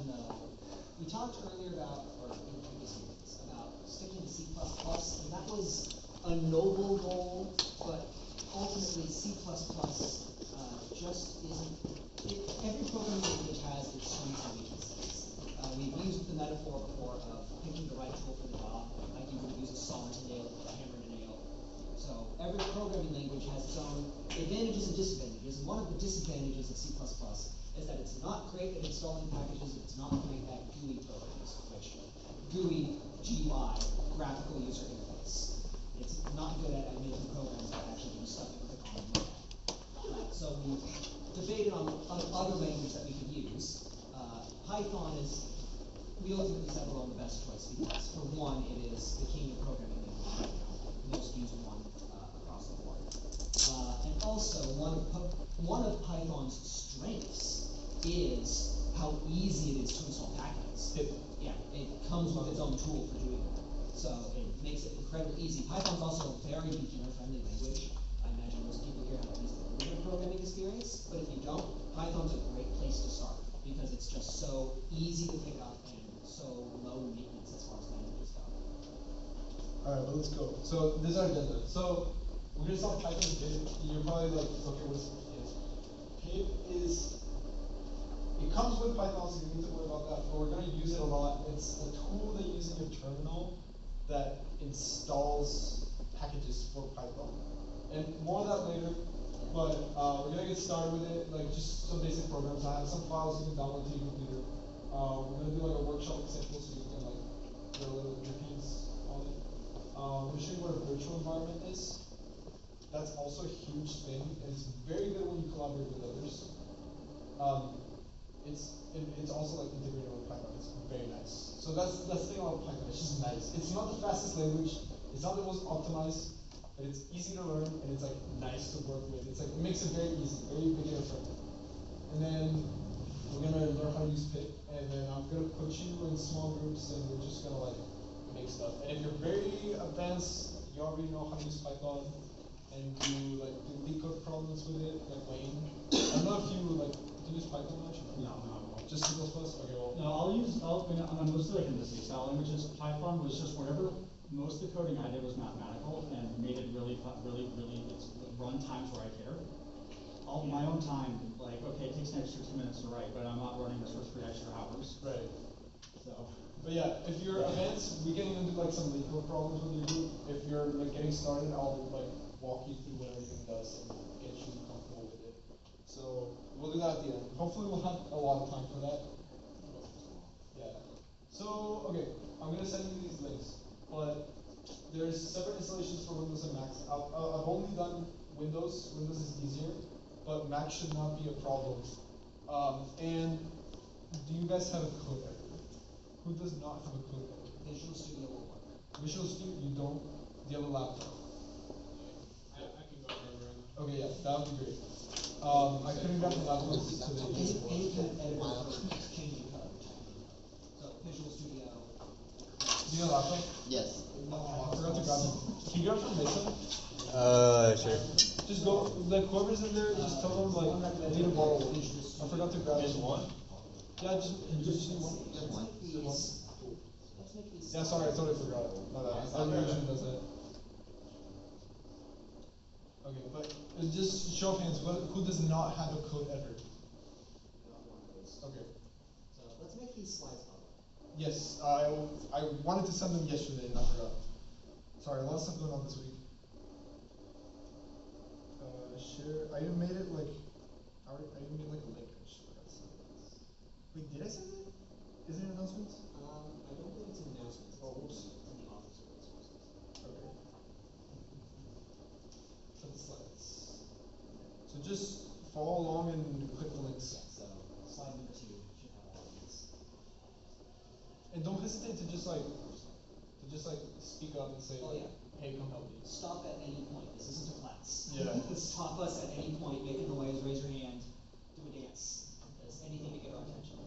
we talked earlier about, or in previous meetings, about sticking to C++, and that was a noble goal, but ultimately C++ just isn't, every programming language has its strengths and weaknesses. We've used the metaphor before of picking the right tool for the job, like you would use a saw to nail, a hammer to nail. So every programming language has its own advantages and disadvantages, and one of the disadvantages of C++ is that it's not great at installing packages, and it's not great at GUI programs, which GUI, GUI, graphical user interface. It's not good at making programs that actually do stuff you click on and look at. So we debated on other languages that we could use. Python is, we ultimately said, well, the best choice because, for one, it is the king of programming languages right now, most used one across the board. And also, one of Python's strengths is how easy it is to install packages. It comes with its own tool for doing that. So it makes it incredibly easy. Python's also a very beginner-friendly language. I imagine most people here have at least a little bit of programming experience, but if you don't, Python's a great place to start because it's just so easy to pick up and so low maintenance as far as languages go. Alright, let's go. So this is our agenda. So we're gonna solve Python pip. You're probably like, okay, what is pip? Pip is, it comes with Python, so you don't need to worry about that, but we're gonna use it a lot. It's a tool that you use in your terminal that installs packages for Python. And more of that later, but we're gonna get started with it, like just some basic programs. I have some files you can download to your computer. We're gonna do like a workshop example so you can like get a little earpiece on it. I'm gonna show you what a virtual environment is. That's also a huge thing, and it's very good when you collaborate with others. It's also like integrated with Python. It's very nice. So that's the thing about Python. It's just nice. It's not the fastest language. It's not the most optimized. But it's easy to learn and it's like nice to work with. It's like it makes it very easy, very beginner friendly. And then we're gonna learn how to use pip, and then I'm gonna put you in small groups and we're just gonna like make stuff. And if you're very advanced, you already know how to use Python and do LeetCode problems with it, like Wayne. I don't know if you like do you use Python much? No. Just C++? Okay, well. No, I'm mostly like in the C style languages. Python was just whenever most of the coding I did was mathematical and made it really, it's run times where I care. All my own time, like, okay, it takes an extra 2 minutes to write, but I'm not running this for 3 extra hours. Right. So. But yeah, if you're advanced, we can even do like some LeetCode problems with your group. If you're like getting started, I'll like walk you through what everything does and get you comfortable with it. So we'll do that at the end. Hopefully we'll have a lot of time for that. Yeah. So, okay, I'm gonna send you these links. But there's separate installations for Windows and Mac. I've only done Windows. Windows is easier, but Mac should not be a problem. And do you guys have a code editor? Who does not have a code editor? Visual Studio will work. Visual Studio, you don't? Do you have a laptop? I can go wherever I know. Okay, yeah, that would be great. I couldn't grab the laptop today. Any kind of editor for changing code. So Visual Studio. Do you have a laptop? Yes. Oh, I forgot to grab it. Can you grab from Mason? Sure. Just go, like whoever's in there, just tell them like, I need to borrow one. I forgot to grab it. Just one? Yeah, just need one. Yeah, sorry, I totally forgot. My bad. I usually does that. Okay, but just show of hands, who does not have a code editor? Okay. So let's make these slides public. Yes, I wanted to send them yesterday and I forgot. Sorry, a lot of stuff going on this week. Share. I even made it like. I even made like a link. I just forgot to send it. Wait, did I send it? Is it announcements? I don't think it's an announcement. Oh, whoops. It's in the office of resources. Okay. For the slides. So just follow along and click the links. Yeah, so slide number 2 should have all of these. And don't hesitate to just like speak up and say, Oh, yeah. hey, come help me. Stop at any point. This isn't a class. Yeah. Stop us at any point, make a noise, raise your hand, do a dance. Does anything to get our attention.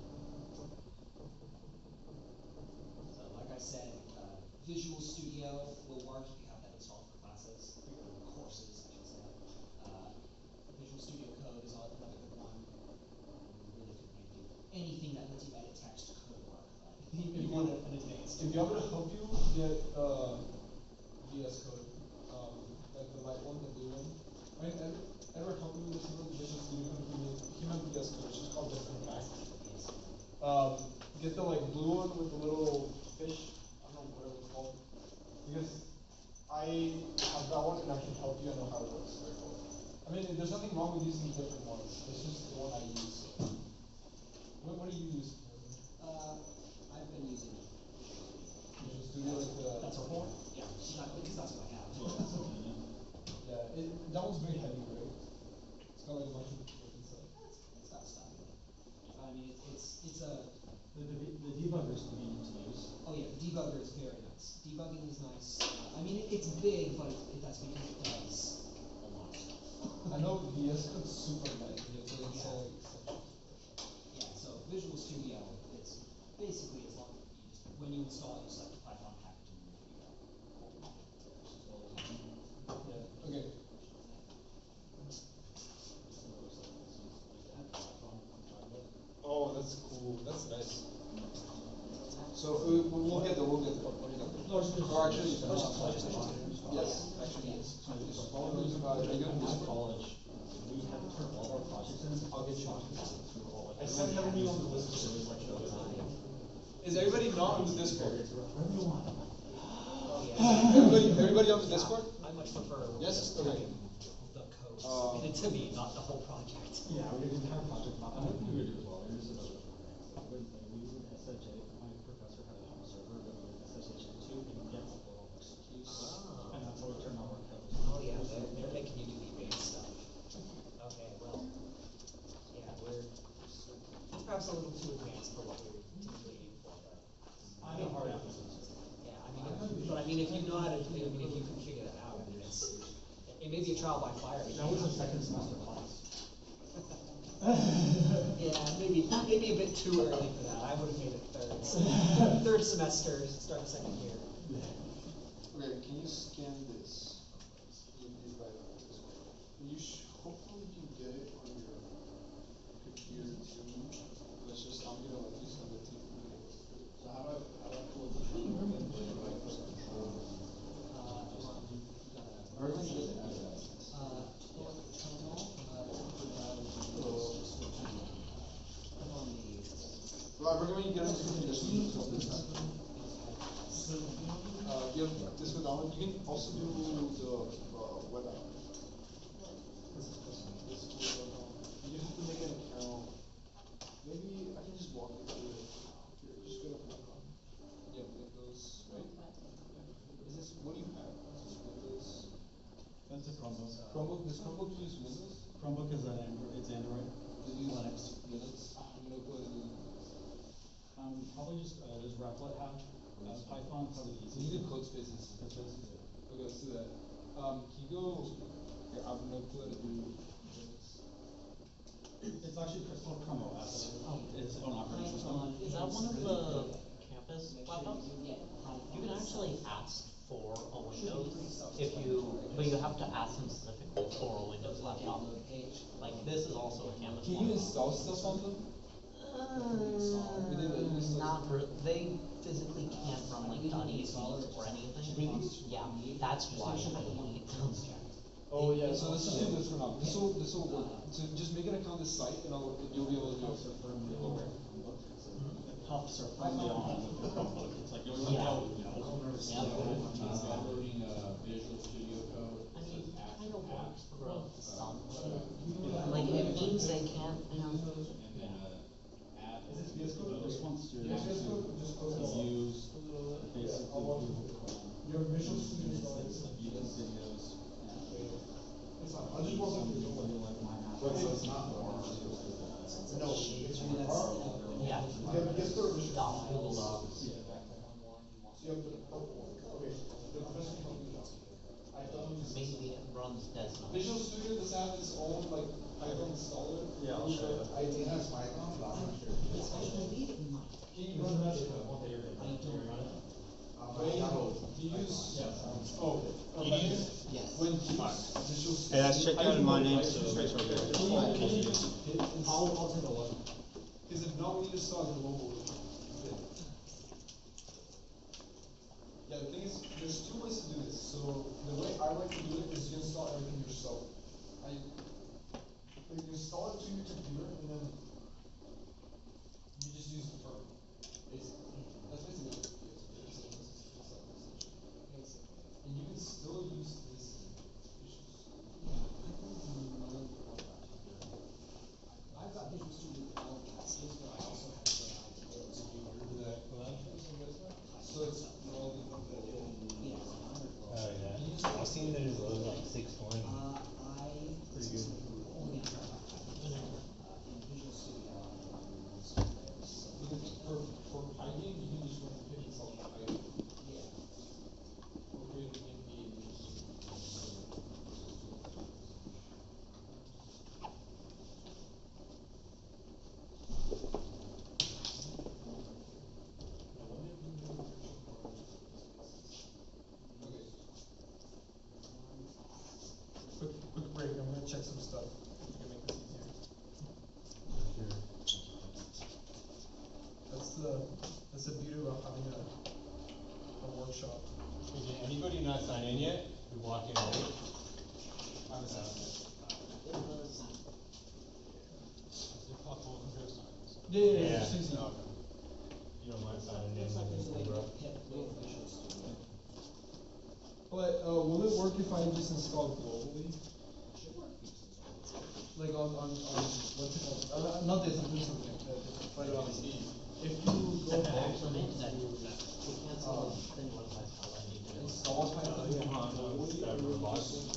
So like I said, Visual Studio will work if you have that installed for classes, for your courses, I should say. Visual Studio Code is another good one. Really good way to do anything that lets you edit text if you want me to help you get VS Code, like the light one, the blue one. I mean, Edward helped me with this one, Visual Studio, he meant VS Code, it's just called different back. Get the like blue one with the little fish, I don't know whatever it's called. Because I have that one and I can help you, I know how it works very well. I mean, there's nothing wrong with using different ones, it's just the one I use. What do you use? I've been using Visual Studio, like the. that's a horn? Yeah, because that's what I have. Yeah, that one's very heavy, right? It's got like a bunch of different stuff. It's got stuff. I mean, it's a. The debugger is convenient to use. Oh yeah, the debugger is very nice. Debugging is nice. I mean, it's big, but that's because it does a lot of stuff. I know VS Code's super light, and it's really so like exceptions. Yeah, so Visual Studio, it's basically as long as you just, when you install it, you select the Python package and then you go. Yeah, okay. Oh, that's cool, that's nice. So, we'll get there, Or actually, yes, actually, yes. Are you gonna Discord? College, we had to turn all our projects in, I'll get you on through all like. I sent everybody on the Discord. Is everybody not on the Discord? Whatever you want. Everybody on the Discord? I much prefer. Yes, okay. The code submitted to me, not the whole project. Yeah, we did the entire project, not, I think we would do as well, we just another. We would SSJ, my professor had a home server that we would SSH into and get all the executes. And that's how we turn all our code. Oh yeah, they're making you do advanced stuff. Okay, well, yeah, we're perhaps a little too advanced for what we're typically aiming for, but. I know hard applications. Yeah, but I mean, if you know how to, if you can figure that out, I mean, it may be a trial by fire. That was a second semester class. Yeah, maybe a bit too early for that. I would have made it third semester, start the second year. Okay, can you scan this? Hopefully you can get it on your computer too. Let's just, I'm gonna let you send it to you. So how do I pull the control? We're going to get into conditions. You have this with Alan. You can also do the web app. You have to make an account. Maybe I can just walk you through it. Here, just go to Python. You have Windows, right? Is this, what do you have? Is this Windows? That's a Chromebook. Chromebook, does Chromebook use Windows? Chromebook is an Android, it's Android. Does it use Linux? I'm gonna go ahead and Probably just, does Replit have, Python, probably so easy. you do code spaces. Okay, let's do that. Can you go here, I'm gonna go ahead and do Linux. It's actually called Chrome OS. It's its own operating system. Is that one of the campus laptops? You can actually ask for a Windows but you have to ask them specifically for a Windows laptop. Like this is also a campus. Can you install stuff on them? They physically can't run like .exe or anything. Really? Yeah, that's why we need them. Oh yeah, so let's just do this for now. This will work. So just make an account on this site and you'll be able to do it. Puffs are firmly on with the Chromebook. It's like, you'll know. Downloading Visual Studio Code. I mean, it kind of works for some. Like it means they can't, And then app. Just wants to Yes, just go use basically Google Chrome. Your Visual Studio It's the videos. It's not, I'll just walk you through the way. Like my app. So it's not No, yeah. Just go to Visual Google Docs. So you have the purple one. Okay. The professional company docs. Maybe it runs Desktop. Visual Studio does have its own like Python installer. Yeah, I'll show you. It has Python, but I'm not sure. Can you run that? Do you use? Oh, you use? Yes. When you use Visual Studio. Hey, let's check out my name, so make sure I'll take a look. Because if not, we need to start the mobile. Yeah, the thing is, there's two ways to do this. So the way I like to do it is you install everything yourself. You install it to your computer and then you just use the terminal. Basically. That's basically what it is. And you can still use this issues. I've got Visual Studio developed packages, but I also have to go out to those. So it's Oh yeah, I've seen that it's like 620. Pretty good. Only in Visual Studio. for Python, you can just run pip install Python. Yeah. Or create an NVMe. Okay. Quick break, I'm gonna check some stuff. I think I make this easier. That's the beauty about having a workshop. Hey, did anybody not sign in yet? We walk in late. I was out. Yeah. Susie. You don't mind signing in? Looks like there's a way to bro? get pip with Visual Studio. But will it work if I just install it globally? Should work. Like on what's it called? Not this, I'm doing something different. But if you go back to Actually, that, we cancel, then what if I tell them you do? install Python globally, That robots.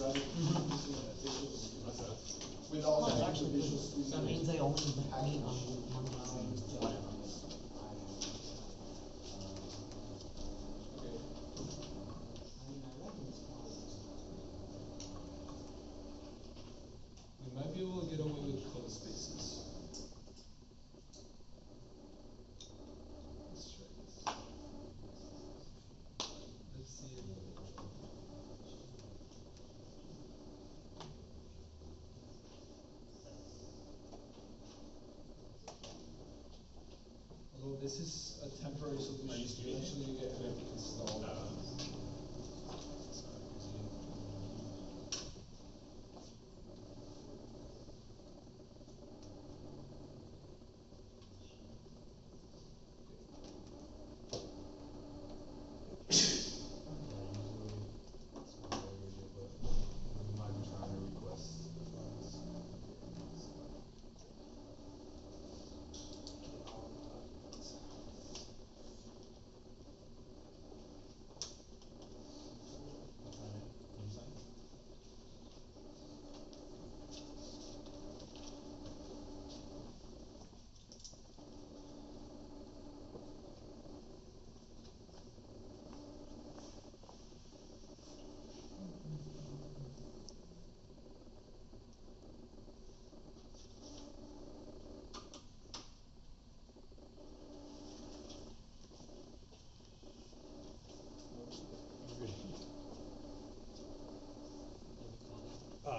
with all the actual Visual Studio. So that means they only meet on whatever. Okay. I mean, I reckon this process. We might be able to get away with code spaces. Let's try this. Let's see if although this is a temporary solution, eventually you get everything installed.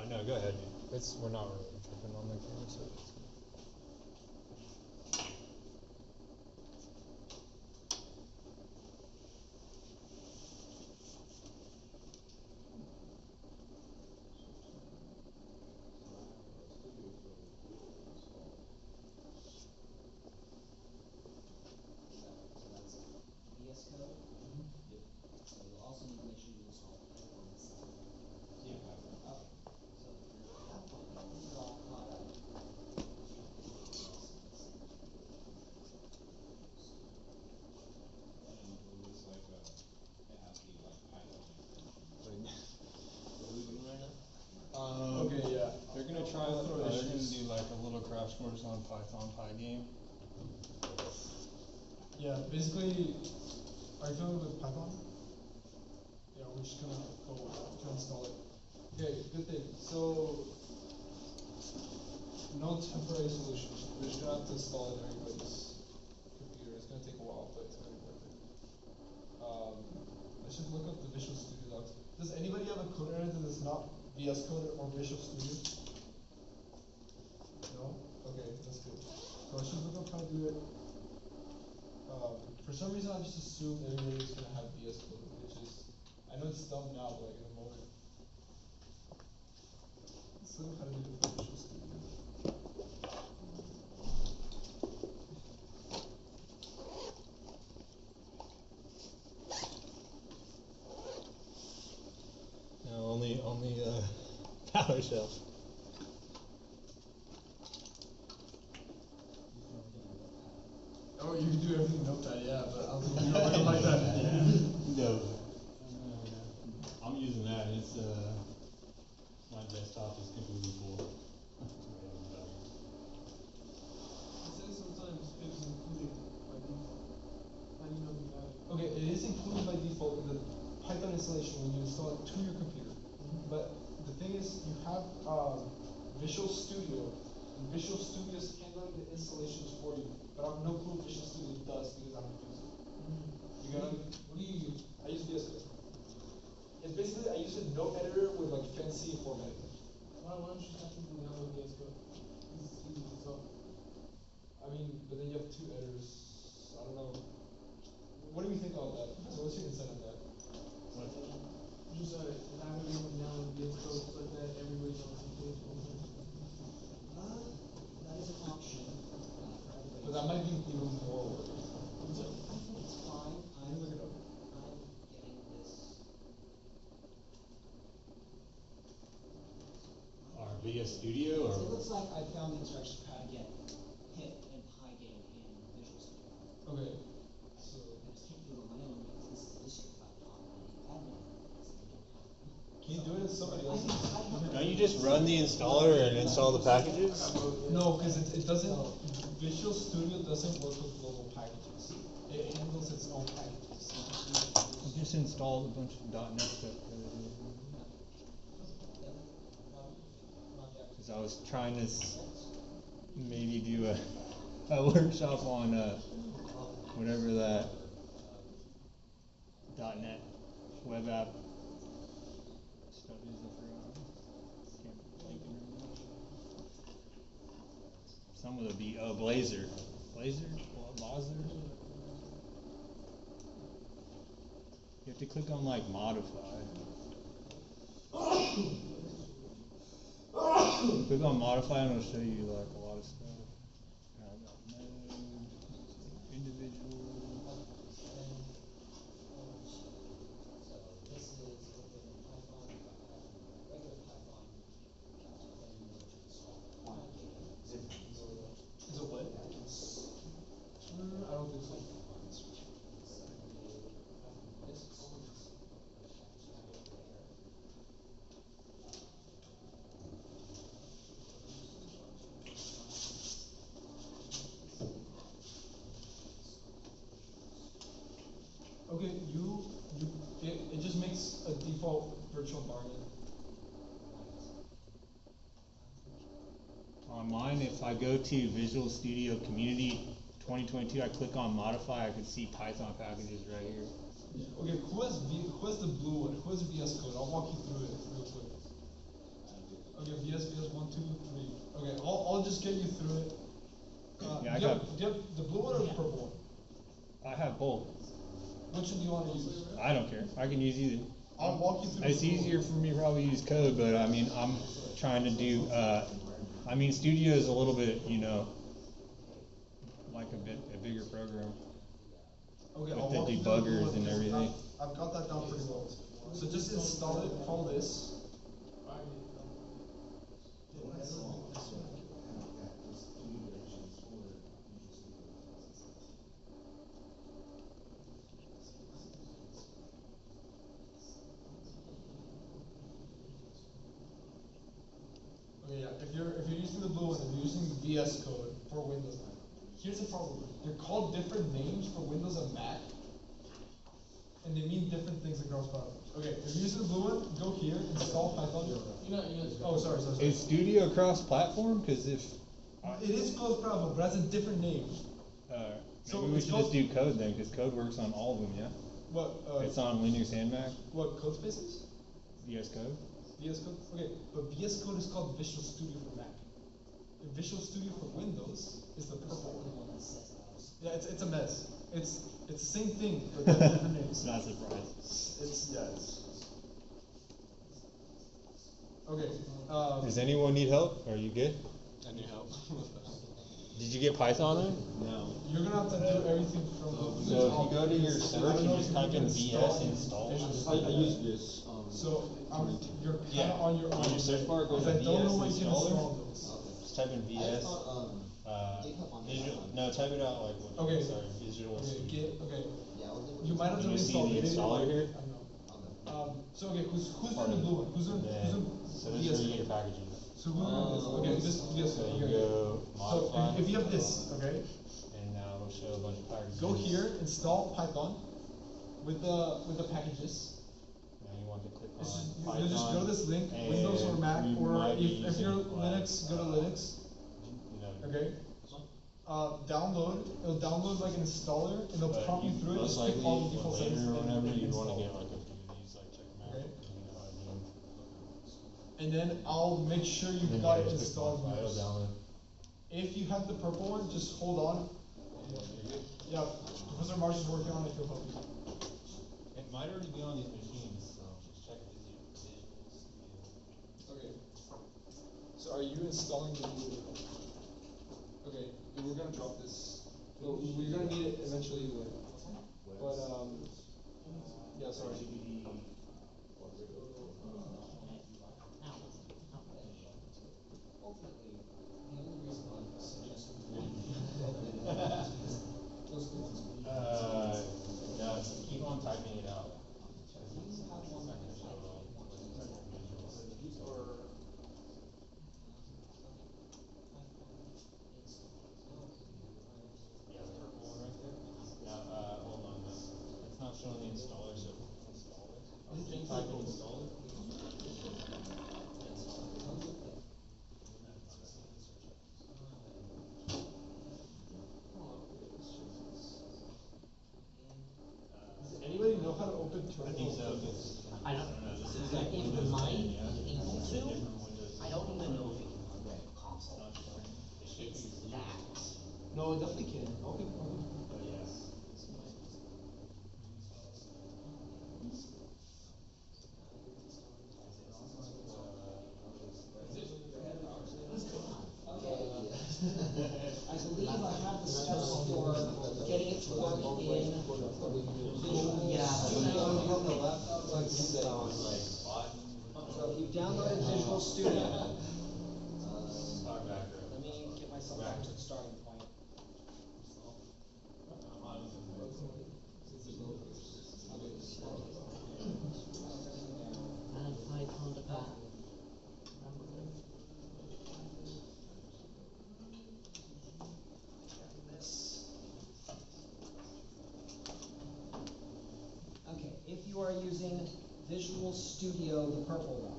No, go ahead. We're not really tripping on the camera, so. So that's VS Code. Yep. So you'll also need to make sure you install Python itself. Yeah. Okay. So at that point, these are all caught up. And it looks like, it has the like Python. Okay, yeah. They're gonna try, they're gonna do like a little crash course on Python Pygame. Yeah, basically, are you familiar with Python? Yeah, we're just gonna go to install it. Okay, good thing. So, no temporary solution. We're just gonna have to install it on everybody's computer. It's gonna take a while, but it's gonna be worth it. I should look up the Visual Studio docs. Does anybody have a code editor that is not VS Code or Visual Studio? No? Okay, that's good. So I should look up how to do it. For some reason, I just assumed everybody's gonna have VS Code, which is, I know it's dumb now, but like in the moment. Let's look at how to do the Visual Studio. No, only PowerShell. Oh, you can do everything in Notepad, yeah, but I don't think you're really like that. No. I'm using that, it's, my desktop is completely full. It says sometimes it's included by default. How do you know that? Okay, it is included by default in the Python installation when you install it to your computer. But the thing is, you have Visual Studio, and Visual Studio is handling the installations for you. But I have no clue what Visual Studio does because I don't use it. You got it? What do you use? I use VS Code. It's basically, I use a note editor with like fancy formatting. Why don't you just have to download VS Code? It's easy to install. I mean, but then you have two editors. I don't know. What do we think about that? So what's your insight on that? What? Just have everyone download VS Code so that everybody's on the same page. That is an option, for everybody. But that might be even more work. I think it's fine, I'm Look it up. getting this. Our VS Studio It or? looks like I found the instructions for how to get hit and Pygame in Visual Studio. Okay. So I just can't do it on my own because this is a district laptop and the admin is the laptop. can you do it in somebody else's? Don't you just run the installer and install the packages? No, because it doesn't. Visual Studio doesn't work with global packages. It handles its own packages. Just install a bunch of .NET stuff. Cause I was trying to maybe do a workshop on whatever that .NET web app stuff is. I forgot. Can't think of it right now. Some of the Blazor. Blazor? Blazor? You have to click on like modify. Click on modify and it'll show you like a lot of stuff. Node, individual. So this is within Python, regular Python, that's within the install Pygame. Is it what? I don't think so. Okay, it just makes a default virtual environment. On mine, if I go to Visual Studio Community 2022, I click on modify, I can see Python packages right here. Okay, who has the blue one? Who has VS Code? I'll walk you through it real quick. Okay, VS 1, 2, 3. Okay, I'll just get you through it. Yeah, I do you got- have the blue one or the purple one? I have both. Which one do you want to use? I don't care. I can use either. I'll walk you through. It's the blue easier one. for me to probably use code, but I mean, I'm trying to do, I mean, Studio is a little bit, you know, like a bigger program. Okay, with I'll the walk you through the blue debuggers one and because everything. I've got that down pretty well. So just install it, follow this. Okay, yeah, if you're using the blue one and you're using VS Code for Windows 9, here's the problem. They're called different names for Windows and Mac, and they mean different things across platforms. Okay, if you're using the blue one, go here, install Python. Oh, sorry. Is Studio cross-platform? Cause if, It is close platform, but it has a different name. So maybe we it's should called- just do code then, cause code works on all of them, yeah? What? It's on Linux and Mac, What Codespaces? VS Code. VS Code? Okay, but VS Code is called Visual Studio for Mac. And Visual Studio for Windows is the purple one. The one that says that. Yeah, it's a mess. It's the same thing, but they're different names. Not surprised. Okay, Does anyone need help? Are you good? I need help. Did you get Python on? No. you're gonna have to do everything from. So if you go to your search and just type in VS install. I use this, So, you're Yeah, kinda on your own. on your search bar, go to Because I don't know VS what you can installer. install those. Just type in VS. Visual, no, type it out like what? Okay. Sorry, Visual Okay, Studio. okay. You might have to Can you see reinstall the it. installer here? I know. So okay, who's doing the blue one? Who's doing Then, so this is VS? where you get your packages. So who's doing this? Okay, this, yes, So you okay. go So modify. if you have this, okay, And now it'll show a bunch of packages. go here, install Python with the packages. Now you want to click on It's just, Python. you just go to this link, Windows or and Mac, we or might be if you're using Linux, go to Linux, You know, okay? It'll download like an installer, and it'll but prompt you through it, most just pick likely, all the default later settings or and whenever, hit you'd wanna install. get like a few of these, like check them out. Okay. You know how I mean. And then I'll make sure Then you've you got it just click installed. modify, it'll download. If you have the purple one, just hold on. Yeah, Professor Marsh is working on it, he'll help you. It might already be on these machines, so just check Visual Studio. Okay. So are you installing the new? Okay, we're gonna drop this. So we're gonna need it eventually anyway. But yeah, sorry. Ultimately, the only reason I'm suggesting. Yeah, keep on typing it out. Yeah, the purple one right there. Now, hold on, no. It's not showing the installer, so installer. Keep typing installer. Does anybody know how to open terminal? I think so, 'cause I don't, this is like, different in Windows mine, 10, yeah. able It's a to, different Windows I don't 10. even know if you can run console. Not showing. It should It's be. that. No, it definitely can. Okay, okay. But yeah. I believe I have the steps for getting it to work in Yeah. Studio. So if you've downloaded Visual Studio, Start back up. let me get myself back to the starting point. And Python to back. Okay, if you are using Visual Studio, the purple one,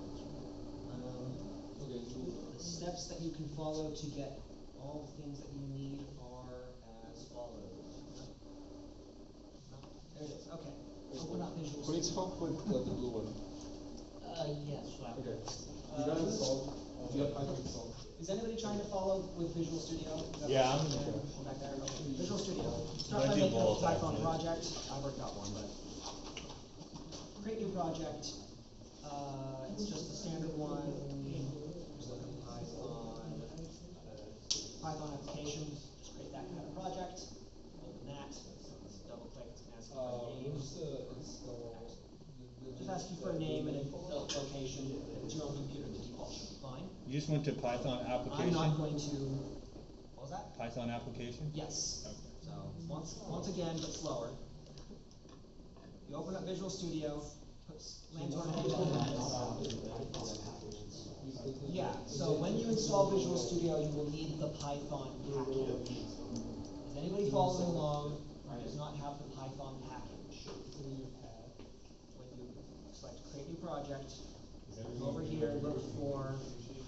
the steps that you can follow to get all the things that you need are as follows. There it is, okay. Open up Visual Please Studio. help with the blue one. Yes, right. Okay. You got it installed? You have Python installed? Is anybody trying to follow with Visual Studio? Is that Yeah, back I'm- there? Back there, okay. Visual Studio. Start I by do making a both, Python actually. project. I worked out one, but. Create new project. It's just the standard one. Python application. Just create that kind of project. Open that. Double click, it's gonna ask you for a name. Just ask you for a name and a location. If it's your own computer, the default should be fine. You just went to Python I'm application? not going to, what was that? Python application? Yes. Okay. So, once again, but slower. You open up Visual Studio, lands on Yeah, so when you install Visual Studio, you will need the Python package. Is anybody following along who does not have the Python package? When you select create new project, go over here, look for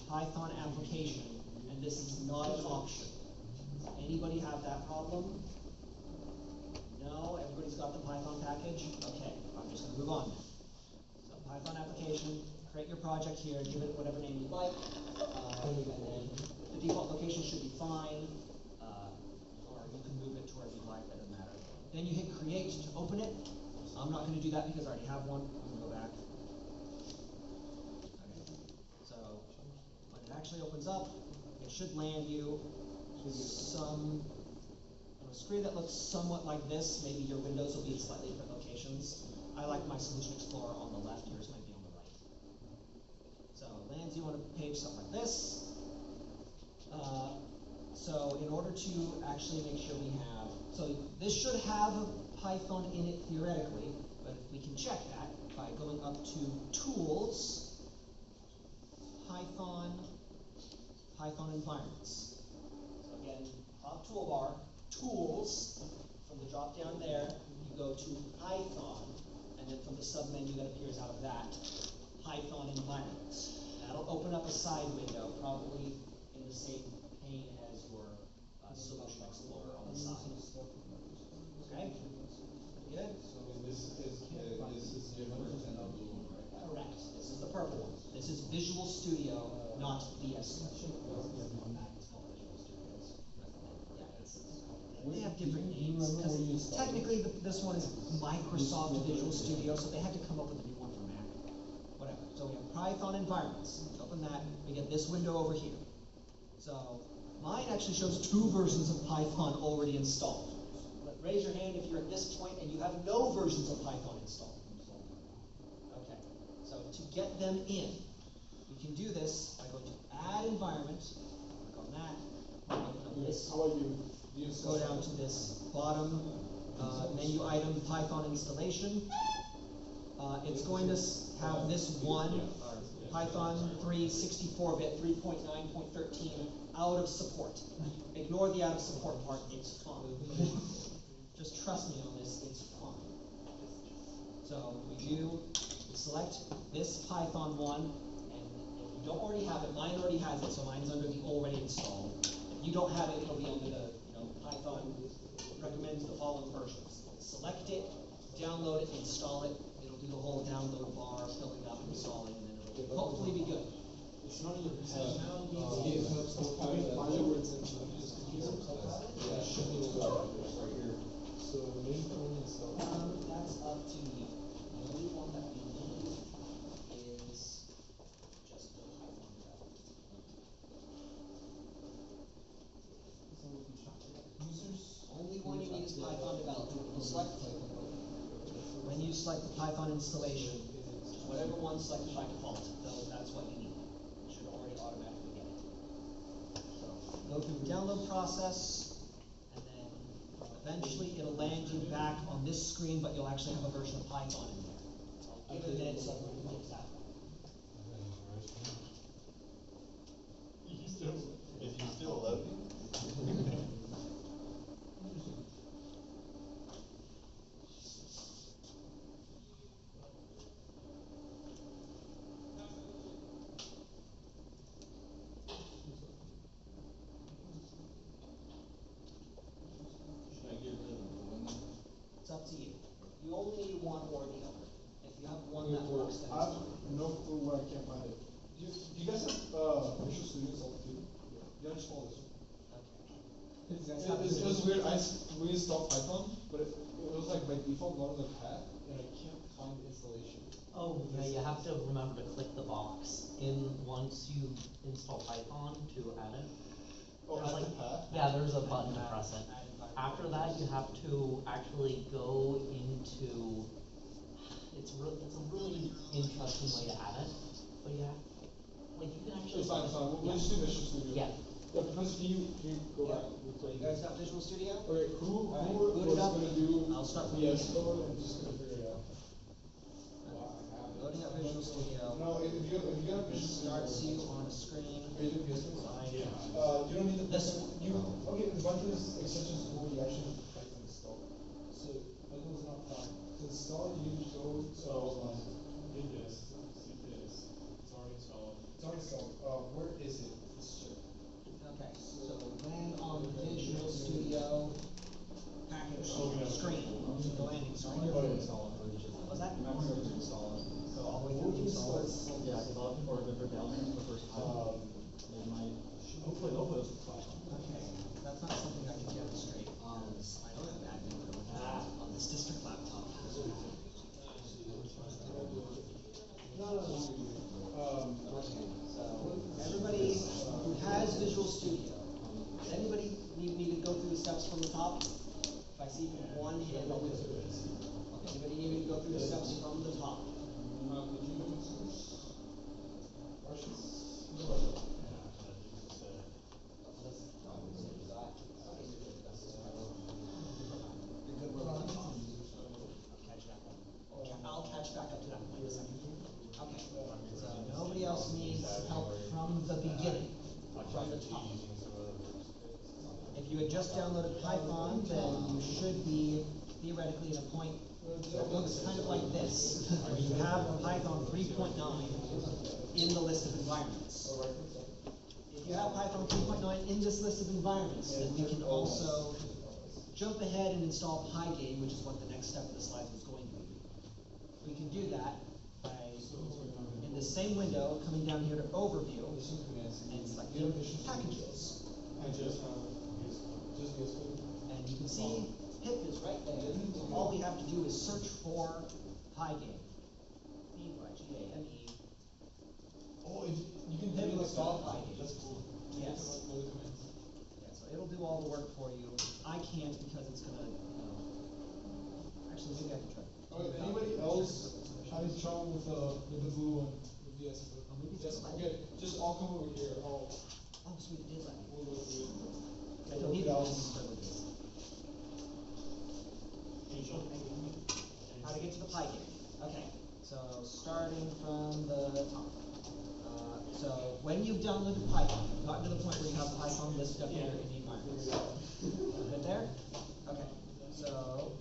Python application, and this is not an option. Anybody have that problem? No, everybody's got the Python package? Okay, I'm just gonna move on. So Python application, create your project here, give it whatever name you'd like, and then the default location should be fine, or you can move it to wherever you'd like, that doesn't matter. Then you hit create to open it. I'm not gonna do that because I already have one. I'm gonna go back. Okay. So when it actually opens up, it should land you on a screen that looks somewhat like this. Maybe your windows will be in slightly different locations. I like my Solution Explorer on the left, yours might be on the right. So it lands you on a page something like this. So in order to actually make sure we have, so this should have Python in it theoretically, but if we can check that by going up to Tools, Python Environments. So again, top toolbar, Tools, from the drop down there, you go to Python, and then from the submenu that appears out of that, Python Environments. That'll open up a side window, probably in the same pane as your Solution Explorer on the side. Okay? Good? So this is different than the blue one, right? Correct. This is the purple one. This is Visual Studio, not VS Code. They have different names, because technically this one is Microsoft Visual Studio, so they had to come up with a new one for Mac. Whatever. So we have Python Environments. Open that, we get this window over here. So mine actually shows 2 versions of Python already installed. But raise your hand if you're at this point and you have no versions of Python installed. Okay. So to get them in, we can do this by going to Add Environment, click on that, open up this. How about you? Go down to this bottom menu item, Python installation. It's going to have this one, Python 3 64-bit 3.9.13 out of support. Ignore the out of support part, it's fine. Just trust me on this, it's fine. So we select this Python one, and if you don't already have it, mine already has it, so mine's under the already installed. If you don't have it, it'll be under the Python recommends the following versions. Select it, download it, install it. It'll do the whole download bar, filling up, installing, and then it'll hopefully be good. It's not in your So now Yeah, should be right here. So maybe put one install. That's up to you. The only one that we need is just the Python development. Only one you need is Python development. When you select the Python installation, whatever one selected by default, that's what you need. It should already automatically get it. So go through the download process, and then eventually it'll land you back on this screen, but you'll actually have a version of Python in there. I'll give it a minute so everyone can get that. Is he still loading? Should I get rid of the one? It's up to you. You only need one or the other. If you have one that works, then I it's have fine. no clue where I can't find it. Do you guys have Visual Studio installed too? Yeah, just follow this one. Okay. It was weird. We installed Python, but it was like by default not on the path, and I can't find the installation. Oh, yeah, you have to remember to click the box in once you install Python to add it. Oh, There's add like, the path? yeah, there's a button to press it. After that, you have to actually go into, it's a really interesting way to add it, but yeah, like you can actually. It's fine, it's fine. We'll yeah. just do Visual Studio. Yeah. Yeah, Professor, can you go back? So you guys got Visual Studio? Okay, who Boot was it up. gonna do I'll start from VS here. Code and just gonna figure it out? Loading up Visual Studio. No, if you got Visual Studio. Starts you on a screen. Are you doing VS Code? Fine. You don't need the. This one. Okay, a bunch of these extensions will you actually need Python install. So Python is not fine. To install, you need to go to. Hit this, see this, it's already installed. It's already installed. Where is it? Let's check. Okay, so then on the Visual Studio package screen, the landing screen. Was that? Remember to install it. Go all the way through and install it. Yeah, develop for the rebellion for the first time. They might, hopefully they'll put us with Python. Okay, that's not something I can get straight, I don't have admin for that. I see one hand over there. Okay, anybody need me to go through the steps from the top? You're good where we left off. I'll catch back up to that point in a second. Okay, so nobody else needs help from the beginning, from the top. If you had just downloaded Python, then you should be theoretically at a point that looks kind of like this. You have Python 3.9 in the list of environments. If you have Python 3.9 in this list of environments, then we can also jump ahead and install Pygame, which is what the next step of the slides was going to be. We can do that by, in the same window, coming down here to Overview and selecting Packages. And you can see pip is right there. All we have to do is search for Pygame. P-Y-G-A-M-E. Oh, you can Pip do will it install like Pygame. That's cool. Yes. Yeah, so it'll do all the work for you. I can't because it's gonna, actually maybe I can try. Okay, anybody else having trouble with the blue one, with VS? maybe Yes, just like- okay, just all come over here, Oh, sweet, it did let me. I We'll don't need look those privileges. How to get to the Pygame. Okay, so starting from the top. So when you've downloaded Python, you've gotten to the point where you have Python listed up here in the environments. Good there? Okay, so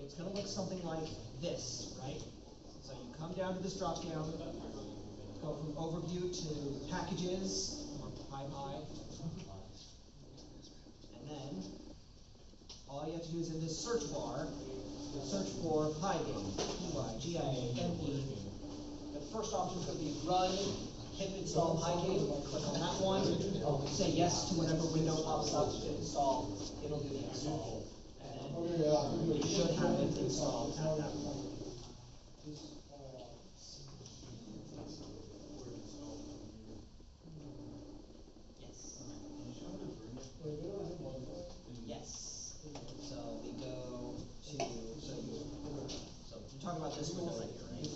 it's gonna look something like this, right? So you come down to this drop down, go from Overview to Packages, or PyPy. And then, all you have to do is in this search bar, search for Pygame, P-Y-G-I-A-M-E. The first option is going to be run, pip install Pygame, click on that one, say yes to whatever window pops up to install, it'll do the install. And then you should have it installed at that point. Yes. So we go to, so you're talking about this window right here, right?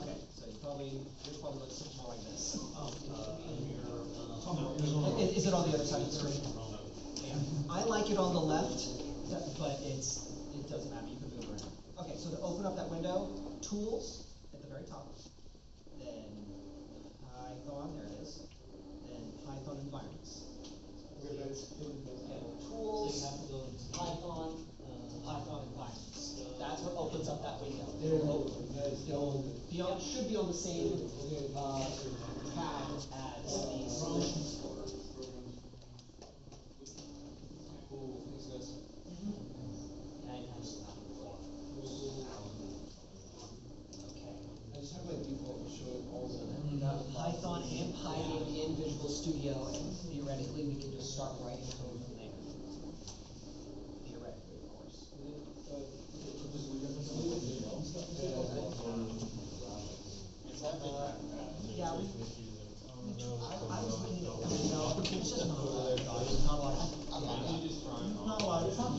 Okay, so yours probably looks something more like this. Is it on the other side of the screen? Yeah. I like it on the left, but it doesn't matter, you can move around. Okay, so to open up that window, Tools at the very top, then Python, there it is, then Python Environments. Tools, Python Environments. That's what opens up that window. Should be on the same pad as the solution store. Cool, thanks guys. Okay. I just have my default to show it all the. We got Python and Pygame in Visual Studio, and theoretically we can just start writing code from there. Theoretically, of course. Yeah, I was looking at, it's just not a lot of it's not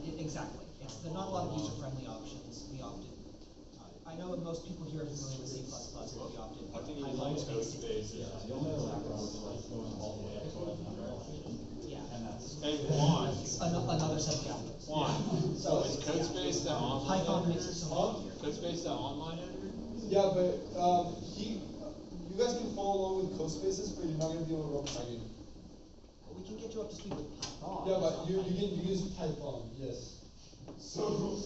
yeah, exactly. There's not a lot of user-friendly options. We opted. I know most people here are familiar with C++, but we opted. I think it was Codespace. Yeah. And one. Another set of calculus. One. So is Codespace the online? Python makes it so much easier. Codespace the online editor? Yeah, but you guys can follow along with Codespaces, but you're not gonna be able to run Pygame. Well, we can get you up to speed with Python. Yeah, but you can use Python, yes. So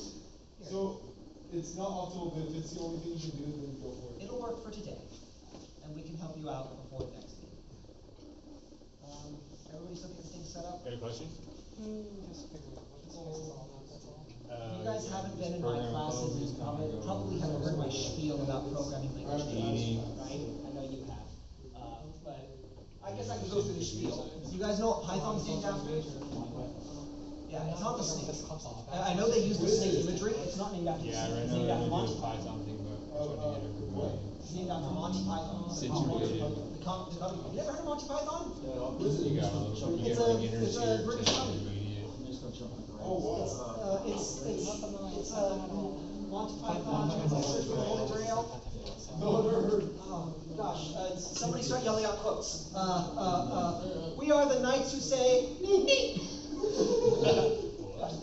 it's not optimal, but if it's the only thing you can do, then go for it. It'll work for today, and we can help you out before the next meeting. Everybody still get things set up? Any question? If you guys haven't been in my classes, you probably haven't heard my spiel about programming language names, right? I know you have. But I guess I can go through the spiel. You guys know what Python's named after? Yeah, it's not the snake. I know they use the snake imagery. It's not named after the Yeah, snake. right It's now named we're after gonna do Monty. a Python thing, but I'm trying to get everybody. It's named after Monty Python. Situated. You never heard of Monty Python? You got It's a British comedy. intermediate. I'm just gonna jump on It's Monty Python, Search for the Holy Grail. No, I've never heard. Oh, gosh, somebody start yelling out quotes. We are the knights who say, nee, nee.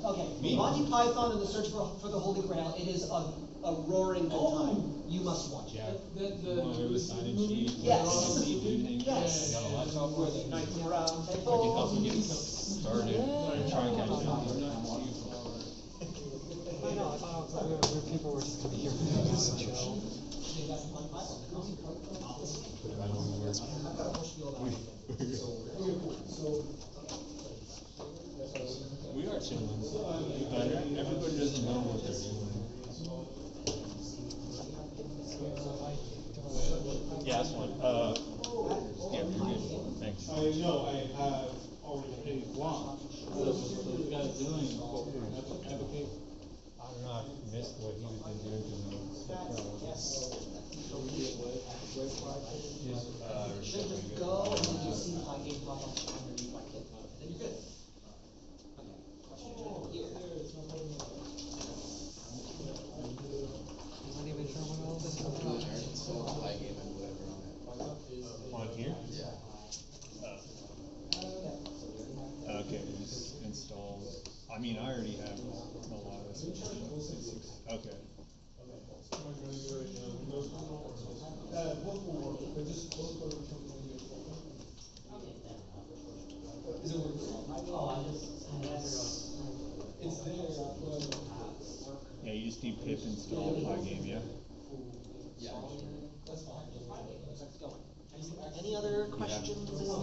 Okay, Monty Python and the Search for the Holy Grail, it is a roaring good time. You must watch it. Yes. Yes. Where the knights around. Started. Try and catch up. I know, I thought where people were just gonna hear music. We are chilling, but everybody doesn't know what they're doing. Yeah, that's fine. Yeah, you're good. Thanks. I know, I have already paid one. What are those guys doing? Advocate? I don't know, I missed what he was doing to me. You should just go and then you see my game pop up underneath my kid. Then you're good. Okay, question here. I'm not even sure what all this is about. On here? Okay, just install. I mean, I already have a lot of this. Okay. Both will work, but just both will become really good. Is it working? It's there, Yeah, you just need pip install Pygame, yeah? that's fine. Any other questions? Visual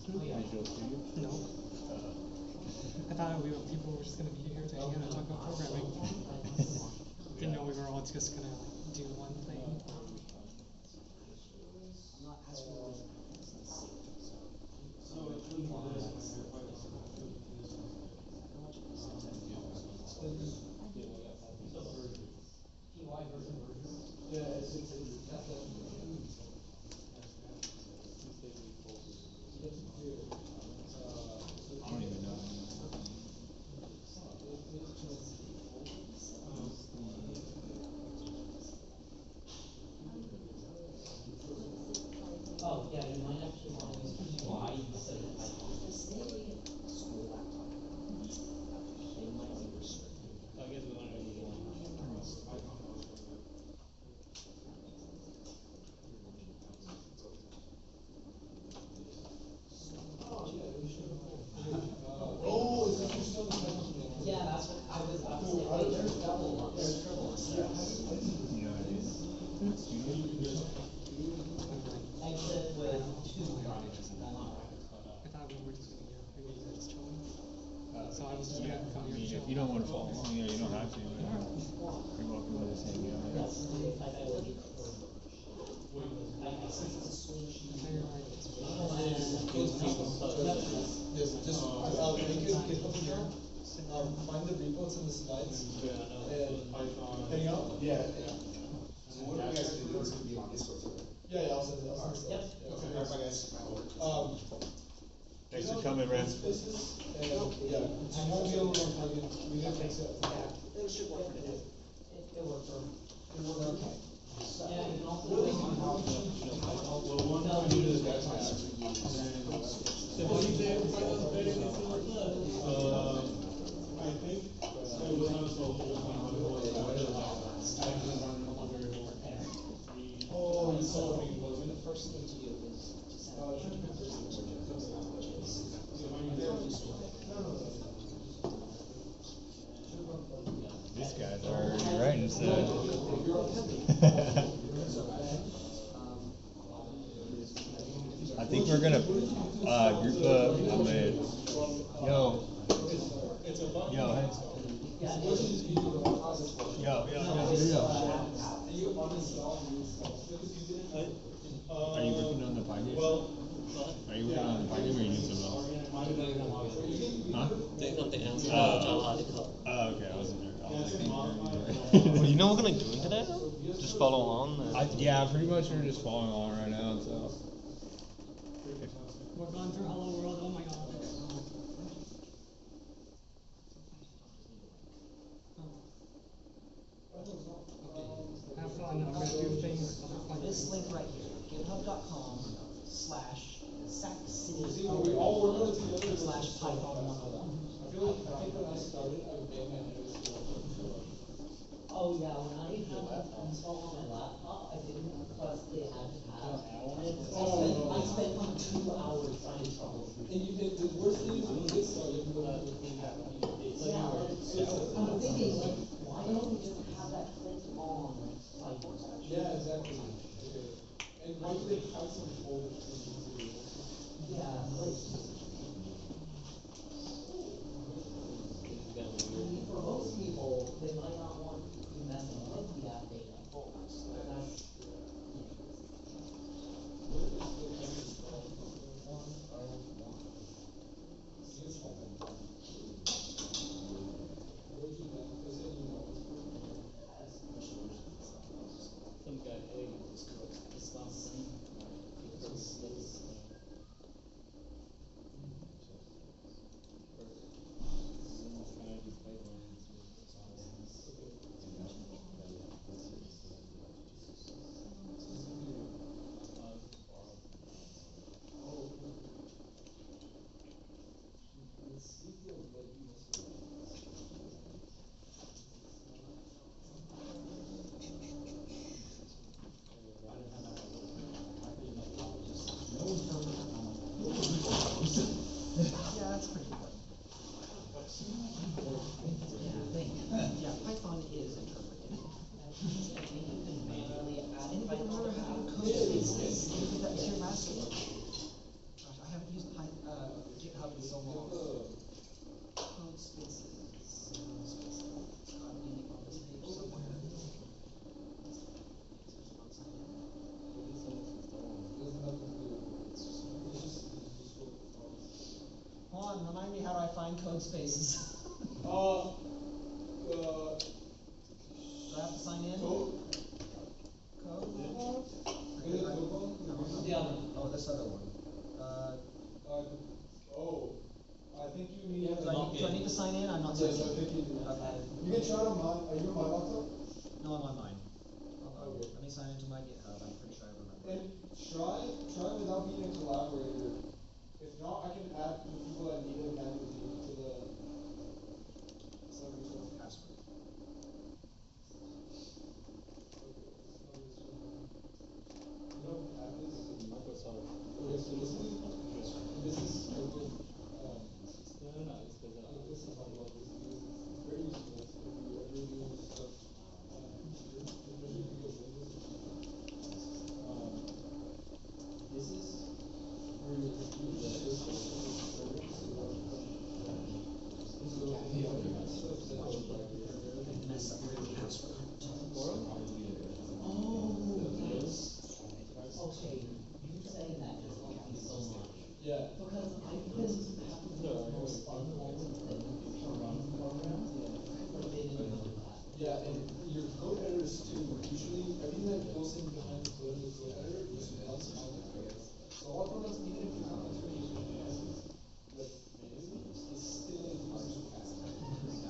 Studio? No. I thought people were just gonna be here to hang out and talk about programming. Didn't know we were all just gonna do one thing. I'm not asking for I don't even know. Oh, yeah, you might actually want to use why instead of Python. school laptop. They might be restricted. I guess we want to use one. Oh, is that you're still the second? Yeah, that's what I was saying. Wait, there's double, there's triple. You know what it is? Exit with two. I thought we were just gonna hear, maybe you were just chilling. So I was just gonna come I here mean, and chill. if you don't want to follow along, yeah, you don't have to. You're welcome to just hang out. Yes, just, make your GitHub account, find the repos and the slides, and hang out. Yeah. So what do you guys do? It's gonna be on Discord server. Yeah, I'll send it, Yep. Okay, bye guys. Thanks for coming, Ren. Spaces, and, yeah, I won't be able to plug in, we didn't fix it. It should work for today. It worked for, it worked okay. Yeah, you can also do one. Well, one time we do this guy. I think it was not so Oh, you saw me. The first thing to do is to set up a which is These guys are already writing stuff. I think we're gonna group up. I'm in. Yo. Yo, hey. Yo. Are you working on the Pygame? Are you working on the Pygame or are you using something else? Huh? Oh, okay, I wasn't there. Well, you know what we're gonna do today? Just follow along. Yeah, pretty much we're just following along right now, so. We're going through Hello World, oh my god. slash Sac City See, when we all work on it together, slash it's Python so fast. 101. I feel like, I think when I started, I would bang my head against the wall. Oh, yeah, when I had to install on my laptop, I didn't request the add tab. I spent like 2 hours trying to troubleshoot. And you, the worst thing is when you get started, you have to think about it. Yeah, I'm thinking, like, why don't we just have that clicked on, like, Yeah, exactly. Okay. And why do they have some folders for you to do? yeah, like. For most people, they might not want to be messing with the app data. And that's. Some guy editing this code, this last thing, code space. Yeah, that's pretty important. Yeah, Python is interpreted. Anybody remember how to do code spaces? You did that to your master? Gosh, I haven't used GitHub in so long. Code spaces. It's gotta be on this page somewhere. Juan, remind me how do I find code spaces? Uh, Do I have to sign in? code? Code? Is it code? The other. Oh, this other one. I think you need. Do I need to sign in? I'm not Yes, signing I think you in. do. Okay. You can try to are you on my laptop? No, I'm on mine. Okay. Let me sign into my GitHub. I'm pretty sure I remember. And try without being a collaborator. If not, I can add the people that need it manually to the. Password. Microsoft. Okay, so this is a good, this is talking about this, it's very useful if you ever do stuff, here, especially if you go Windows. This is where you use this server, Mess up your password. Okay, you saying that just helped me so much. Yeah. Because I've been having the most unholy thing to run programs, but they didn't know that. Yeah, and your code editors too, usually everything that goes in behind the code in the code editor is once complicated. So all programs, even if you're not doing like it's still a user task.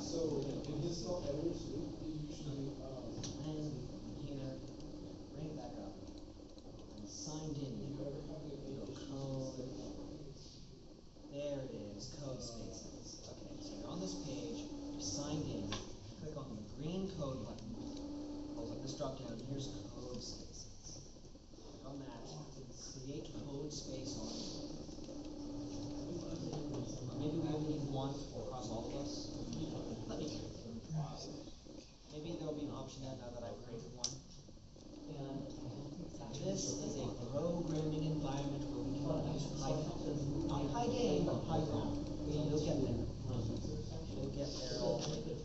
So in his install editors, it usually And here, bring it back up. I'm signed in. Go code. There it is, code spaces. Okay, so you're on this page, you're signed in. Click on the green code button. Pulls up this drop down. Here's code spaces. Click on that. Create code space on it. Maybe we only need one across all of us. Let me. Maybe there'll be an option there now that I've created one. This is a programming environment where we can use Python. Not Pygame, but Python. We'll get there. We'll get there all the way.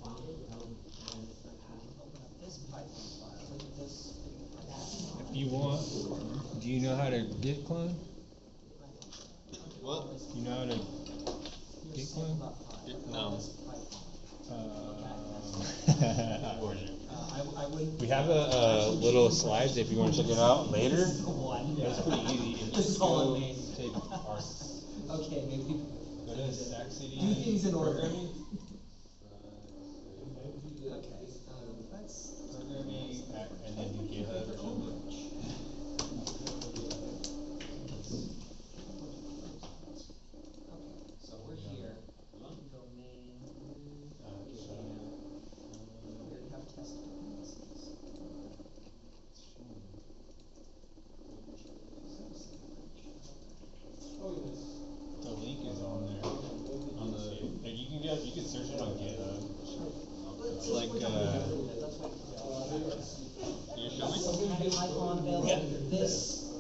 And open up this Python file. Look at this. If you want, do you know how to git clone? What? You know how to git clone? No. I wouldn't. We have a little slides if you want to check it out later. This is the one. It's pretty easy. This is all I made. Take parts. Okay, maybe. Go to Stack City. Do things in order. Programming. Okay, let's. Programming, and then do GitHub or something. It's like, can you show me? Python available, this,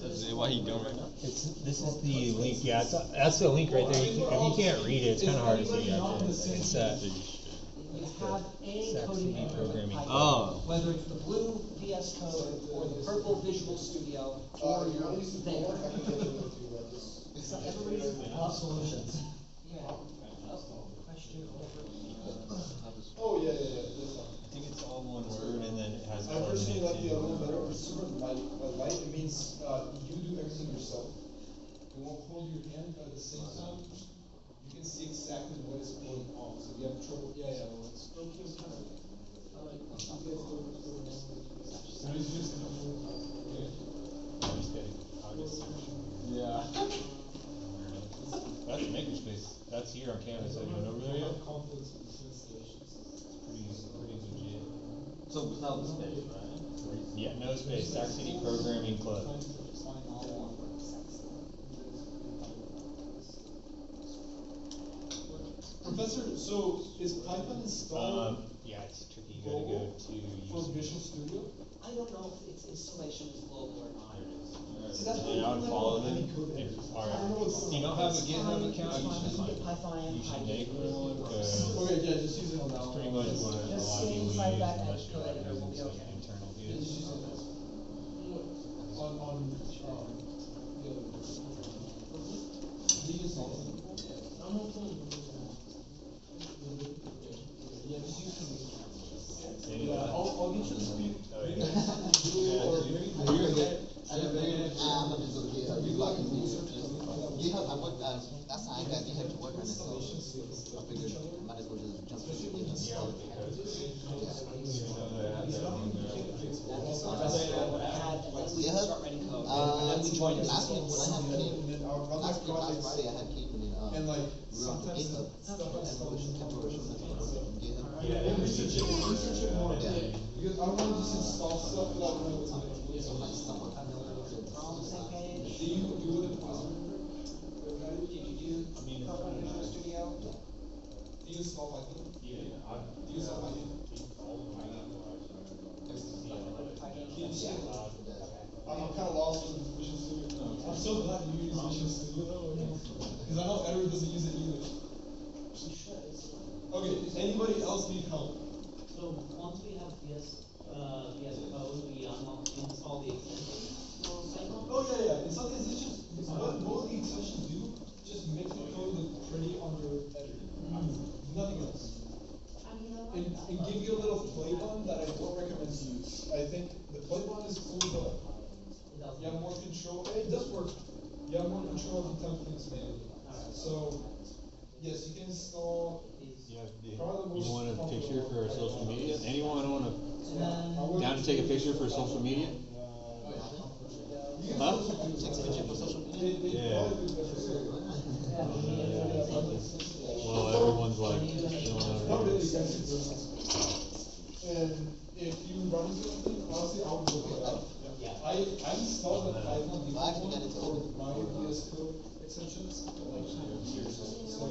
Is it what you doing right now? This is the link, yeah, that's the link right there. If you can't read it, it's kinda hard to see out there. It's, you have a coding editor with programming. Python. Oh. Whether it's the blue VS Code or the purple Visual Studio or your there. So everybody's solutions. Yeah. Question over. Oh, yeah, that's fine. I think it's all one word and then it has. I personally like the other one better, it's super light, light, it means, you do everything yourself. It won't hold your hand, but at the same time, you can see exactly what is going on, so if you have trouble, stroking is kind of. Yeah. That's Makerspace. That's here on campus. Have you been over there yet? Conflicts between stations. Pretty legit. So without the space, right? Yeah, no space. Sac City Programming Club. Professor, so is Python installed Yeah, it's tricky. You gotta go to for Visual Studio? I don't know if its installation is global or not. See, that's And what unfollow them. If- Alright. I don't know what's- Do you not have a GitHub account? You should get Python and You should Python. make one, cause Okay, yeah, just use it on that's pretty much what a Just lot of stay people use inside that unless edge you're code like and it will using be some okay. internal Just views. use it on, the other. He is on. Yeah, just use it. Maybe Yeah, not. I'll get you the speed. Oh, Maybe yeah. next time you or maybe. GitHub, I worked that's how I got GitHub to work on it, so I figured I might as well just jump into GitHub. Yeah, because you know that. Had at least GitHub? start writing code. And then we joined as Last a week when I had Keith, Our last projects, Friday I had Keith and then, and like, we were on sometimes GitHub. stuff And like we were showing GitHub. Yeah, research it more. Yeah. Because I don't wanna just install stuff without knowing what's in it. So like someone. We're on the same page. Do you do it? Did you do purple Visual Studio? Do you install Python? Yeah, Do you install Python? Can you see it? I'm kinda lost with Visual Studio. I'm so glad you use Visual Studio though, cause I know everyone doesn't use it either. Okay, anybody else need help? So once we have VS Code, we install the extension. Oh, yeah, in some cases, it's just, what most of the extensions do, just make the code look pretty on your editor. Nothing else. And give you a little play button that I don't recommend to use. I think the play button is cool, but you have more control, it does work. You have more control of the type of things manually. So, yes, you can install. You want a picture for social media? Anyone want And then down to take a picture for social media? Huh? Take a picture for social media? Yeah. Well, everyone's like, Not really, you guys can do and if you run into something, honestly, I would look it up. I installed the Python Well, actually, that is for open. my VS Code extensions, like years ago. So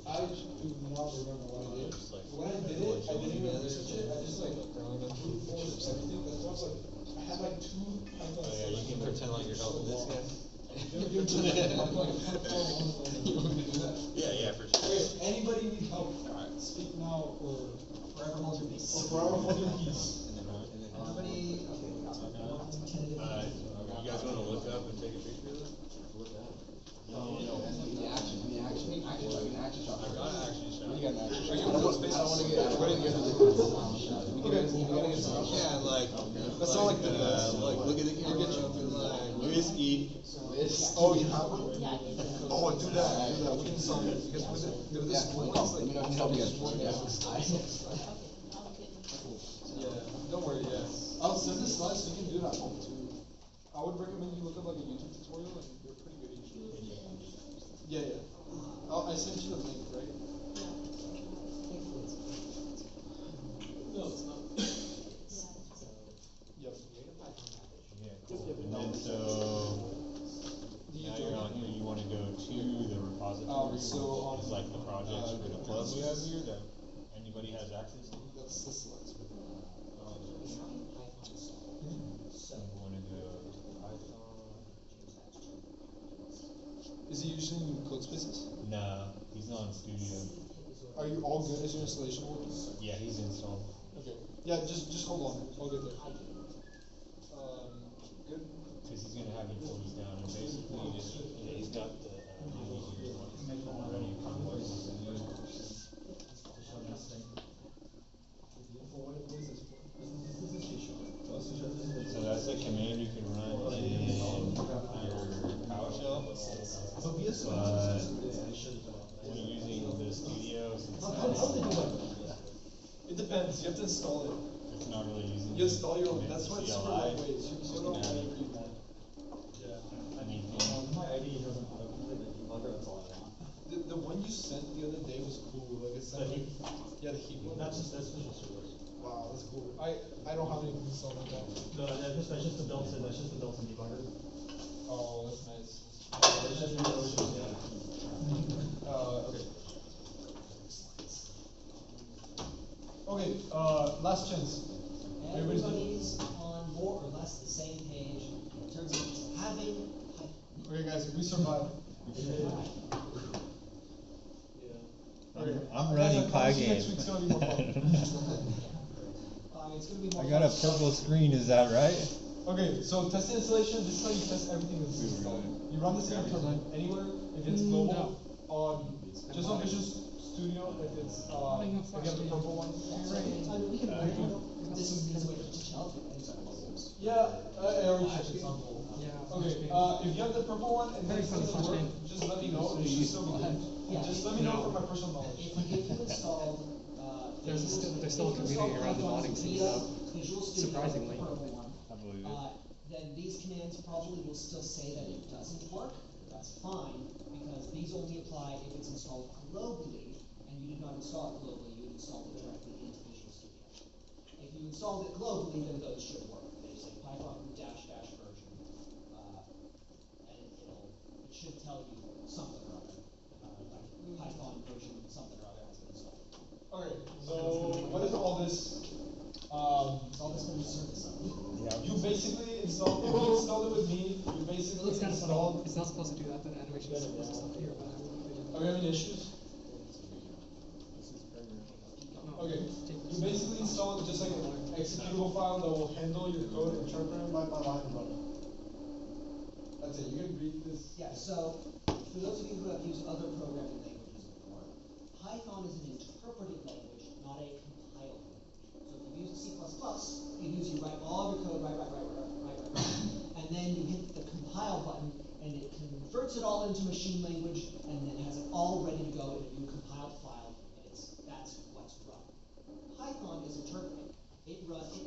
I do not remember what I did. When I did it, I didn't even research it, I just like brute force everything, that's why I was like, I had like two Python. Oh, yeah, you can pretend like you're helping this guy. Yeah, for sure. Okay, anybody need help? Speak now or forever hold your peace. or forever hold your peace. Everybody, okay, we got tentative. You guys wanna look up and take a picture of this? Yeah, like, that's not like the, like, look at the camera, like, whiskey. Oh, you have one? Oh, do that, we can solve it, because with it, with this one, it's like. Yeah, don't worry, I'll send the slides, so you can do it at home too. I would recommend you look up like a YouTube tutorial, and they're pretty good usually. Yeah. I sent you the link, right? No, it's not. Yep. And then so, now you're on here, you wanna go to the repository, So on, it's like the projects for the club we have here, that anybody has access to. That's the slides. Python installed. So, You wanna go Python? Is he using code spaces? No, he's not in Studio. Are you all good? Is your installation working? Yeah, he's installed. Okay. Yeah, just hold on. I'll get there. Good. Cause he's gonna have you pull these down and basically just, he's got the, already convoys. So that's a command you can run in your PowerShell. But when you're using the Studio, It depends. You have to install it. it's not really using. You install your own. the That's why it's super CLI. lightweight. You can put it on whatever you want. Anything. My ID doesn't autocomplete the debugger, that's all I want. The one you sent the other day was cool. Like it said, The heap? yeah, the heap. That's Visual Studio. Wow, that's cool. I don't have anything installed like that. No, that's just the built-in debugger. Oh, that's nice. It's just the OSHA, yeah. Okay. Okay, last chance. Everybody's good? everybody's on more or less the same page in terms of having Python. Okay, guys, we survived. Okay. I'm Guys, running I promise you Pygame. next week's gonna be more fun. It's gonna be more I got a fun. purple screen, is that right? Okay, so test installation, this is how you test everything that's installed. You run the same command anywhere, if it's global, just on Visual Studio, if it's, if you have the purple one. We can, this is the way to tell if it's on levels. Yeah, I already checked it's on gold. Yeah. Okay, if you have the purple one and Very it funny doesn't work, function. just let me know, it should still be good. Yeah. Just let me know from my personal knowledge. If you installed, There's still a community around the modding scene, surprisingly. I believe it. Then these commands probably will still say that it doesn't work. That's fine, because these only apply if it's installed globally, and you did not install it globally, you installed it directly into Visual Studio. If you installed it globally, then those should work. They say Python dash dash version, and it should tell you something or other, like Python version something or other has been installed. Okay, so what is all this? It's all this new service. You basically installed, if you installed it with me, you basically It's kind of installed. it's not supposed to do that, that animation is supposed to stop here, but I don't know. Are you having issues? Okay, you basically install just like an executable file that will handle your code, interpret it line by line, and run it. That's it, you can read this. Yeah, so for those of you who have used other programming languages before, Python is an interpreted language, not a compiled language. So if you use C++, it means you write all of your code, right, and then you hit the compile button, and it converts it all into machine language, and then has it all ready to go in a new compiled file, and that's what's run. Python is interpreted. It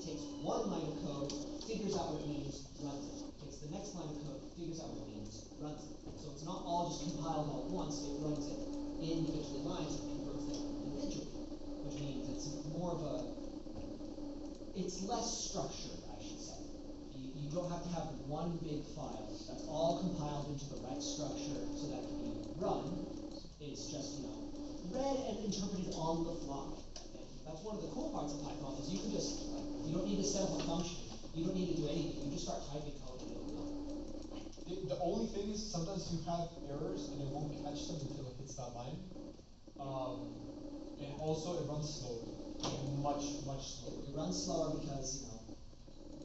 takes one line of code, figures out what it means, runs it. Takes the next line of code, figures out what it means, runs it. So it's not all just compiled all at once, it runs it in individual lines and converts them individually, which means it's more of a, it's less structured, I should say. You don't have to have one big file that's all compiled into the right structure so that it can be run. It's just, read and interpreted on the fly. And that's one of the cool parts of Python is you can just, you don't need to set up a function, you don't need to do anything, you just start typing code and it'll run. The only thing is sometimes you have errors and it won't catch them until it hits that line. And also it runs slower, much slower. It runs slower because,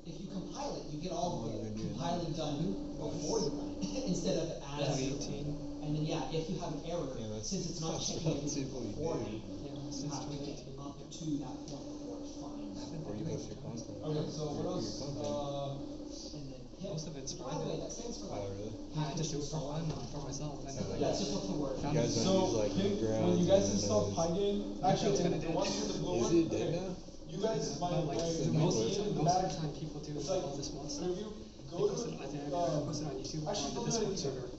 if you compile it, you get all the compiling done before you run it, instead of as you run it. And then, if you have an error, since it's not checking everything beforehand, you have to get up to that point before it finds. Okay, so what else? And then Most of it's by the way, that stands for like. I just do it for fun, for myself, and then Yeah, it's just for work. found it. So, when you guys install Pygame, actually, It's kinda the dead. ones with the blue one, okay, you guys, my But like most most of the bad, time people do it's all like, this mod so stuff. if you They go post to, it, I think I posted on YouTube on actually, the go to Discord the server.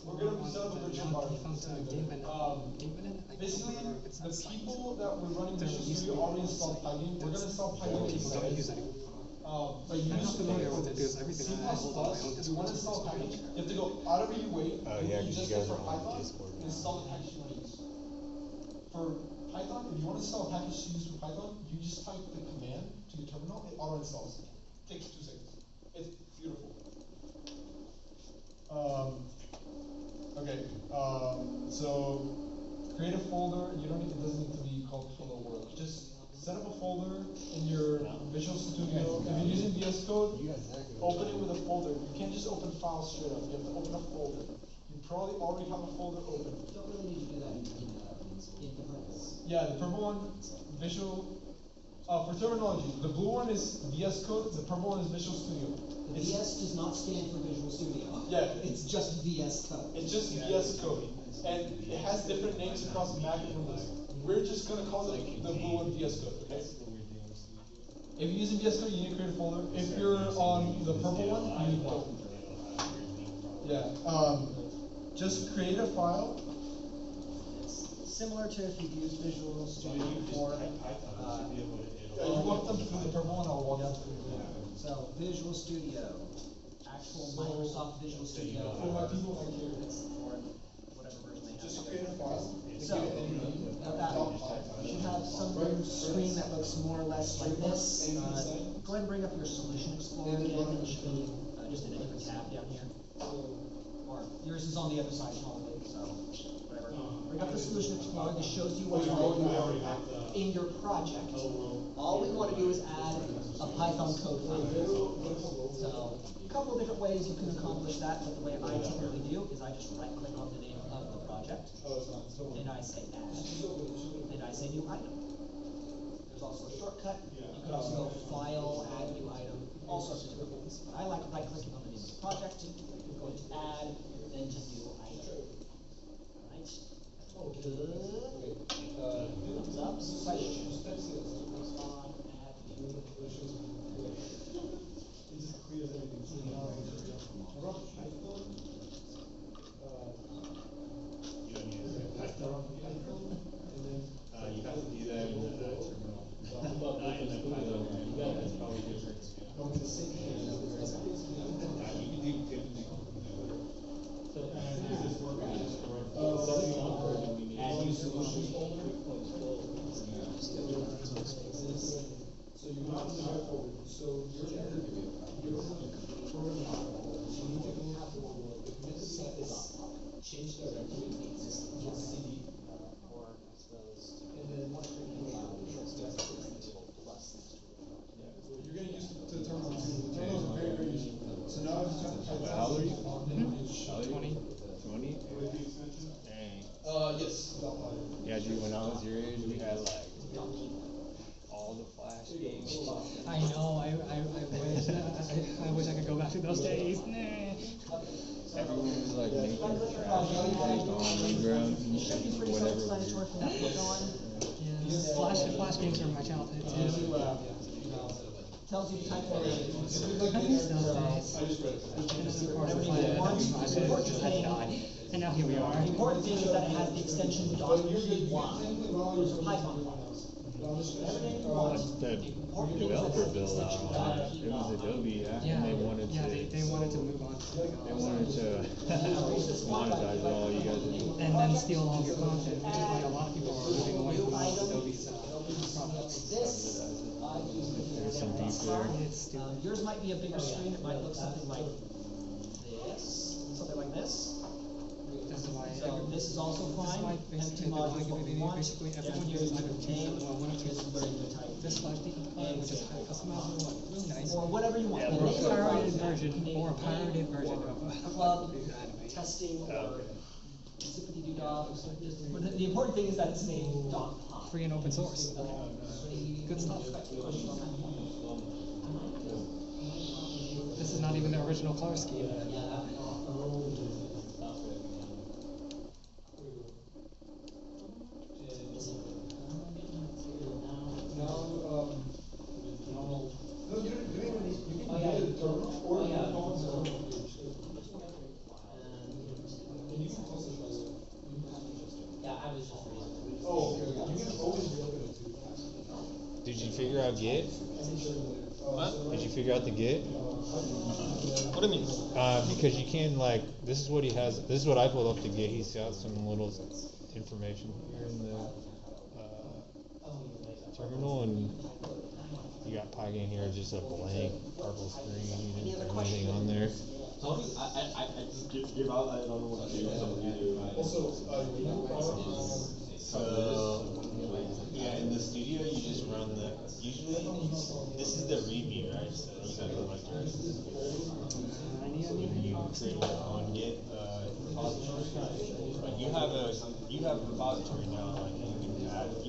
we're gonna set up a virtual bar. He found Game Banana. Game Banana? I can't Basically, remember if it's the that site. people that were running There Visual used to Studio be- already installed Pygame, we're gonna install Pygame People don't use inside. it anymore. But you I'm not used to familiar pay for with it this. because everything C++, I hold on my own if you Discord wanna server. install package, you have to go out of your way, Oh, and yeah, you 'cause just you go guys for are on Python, Discord now. install the package you wanna use. For Python, if you wanna install package to use for Python, you just type the command to your terminal, it auto installs. Takes 2 seconds. It's beautiful. Okay, so create a folder. You don't need, it doesn't need to be called Hello World. Just set up a folder in your Visual Studio. If you're using VS Code, open it with a folder. You can't just open files straight up. You have to open a folder. You probably already have a folder open. You don't really need to do that in the purple. Yeah, the purple one, Visual. For terminology, the blue one is VS Code. The purple one is Visual Studio. The VS does not stand for Visual Studio. Yeah. It's just VS Code. It's just VS Code, and it has different names across Mac and Windows. We're just gonna call it the blue one VS Code, okay? If you're using VS Code, you need to create a folder. If you're on the purple one, you need both. Yeah. Just create a file. Similar to if you've used Visual Studio before. You walk them through the purple one, I'll walk them through the blue. So Visual Studio, actual Microsoft Visual Studio. For my people back here, Or whatever version they have. just create a file. So, you should have some screen that looks more or less like this. Go ahead and bring up your Solution Explorer again. It should be just in a different tab down here. Or yours is on the other side probably, so whatever. Bring up the Solution Explorer. This shows you what's going on in your project. All we want to do is add a Python code file. So, a couple of different ways you can accomplish that, but the way I typically do is I just right-click on the name of the project, and I say add, and I say new item. There's also a shortcut. You can also go file, add new item, all sorts of different things. I like right-clicking on the name of the project, go to add, then to new item. Alright? Good. Thumbs up, questions. Respond, add new. You have to do that in the terminal. Not in the Python. That's probably different. You can do add new solutions. So you have to move forward. So you're Change directory to the existing CD. Or I suppose. And then one plus. You're gonna use the terminal too. The terminal is very, very useful. So now it's time to type. How old are you? 20. 20? Dang. Yes. Yeah, dude, when I was your age, we had like all the Flash games. I know. I wish I could go back to those days. Nah. Everyone was like making trash based on playground and whatever. Yeah, Flash games are my childhood too. Tells you to type in. And now here we are. The important thing is that it has the extension .py. Those are Python files. Everything you want. What's the developer bill out? It was Adobe, and they wanted to. They wanted to move on. They wanted to monetize all you guys are doing. And then steal all your content, which is why a lot of people are moving away from Adobe products. This, I use There's some deep there. It's stupid. yours might be a bigger screen. It might look something like this. Something like this. This is why. So this is also This is why fine. basically Empty modules what we want. basically everyone Down here uses is either your name. one of two. This is where you would type. This slash DE5, which is customizable, really nice. Or whatever you want. Or The a name of the pirated project, version, name or a the pirated name, version or of club anime. testing or zippity doo dah. But the important thing is that it's named .py. Free and open source. Good stuff. This is not even the original color scheme. Did you figure out Git? What? Did you figure out the Git? What do you mean? Because you can like, this is what he has. This is what I pulled up to Git. He's got some little information here in the terminal and you got Python here, just a blank purple screen, you didn't put anything on there. I just give out, I don't know what to do. Also, So, yeah, in the studio, you just run the, usually, this is the readme, right? So you gotta go like this. And you create your own Git, repository. But you have a repository now, like you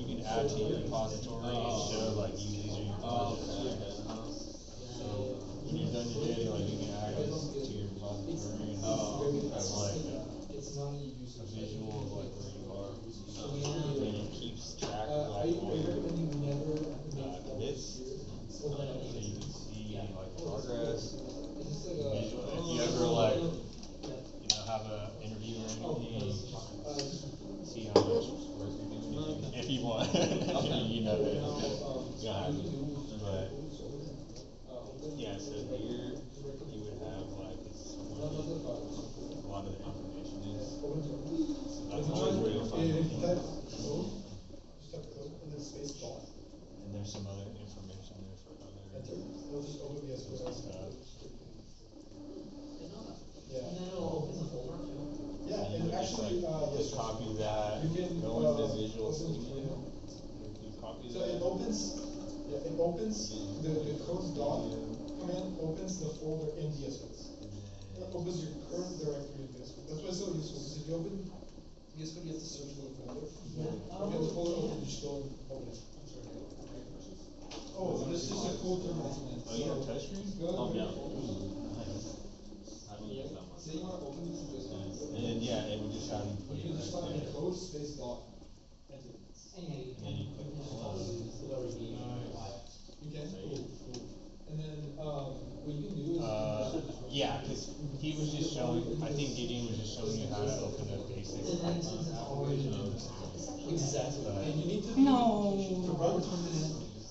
can add to your repository and show like these are your projects. So when you're done your day, like you can add this to your repository and have like a visual of like where you are. And it keeps track of like all your commits, so you can see like progress. Visual. If you ever like, have an interview or anything, see how much work you're doing. If you want, you know it. Yeah, but yeah. So here you would have like it's where a lot of the information is. So that's always where you'll find it. And there's some other information there for other stuff. Yeah, and actually, just copy that, go into Visual Studio, you copy so that. it opens the code doc command opens the folder in VS Code. It opens your current directory in VS Code. That's why it's so useful, because if you open VS Code, you have to search for the folder. If you have the folder open, you just go and open it. I'm sorry. Oh, this is a cool terminal. Oh, you have touchscreen? Oh, yeah. I don't use that one. Say you want to open this in VS Code. And then, yeah, it would just have you put You it can just right type in there. code space doc. Enter. And then you click close. You can? Cool. And then, what you can do is. Yeah, because he was just showing, I think Gideon was just showing you how to open a basic application. Exactly. And you need to.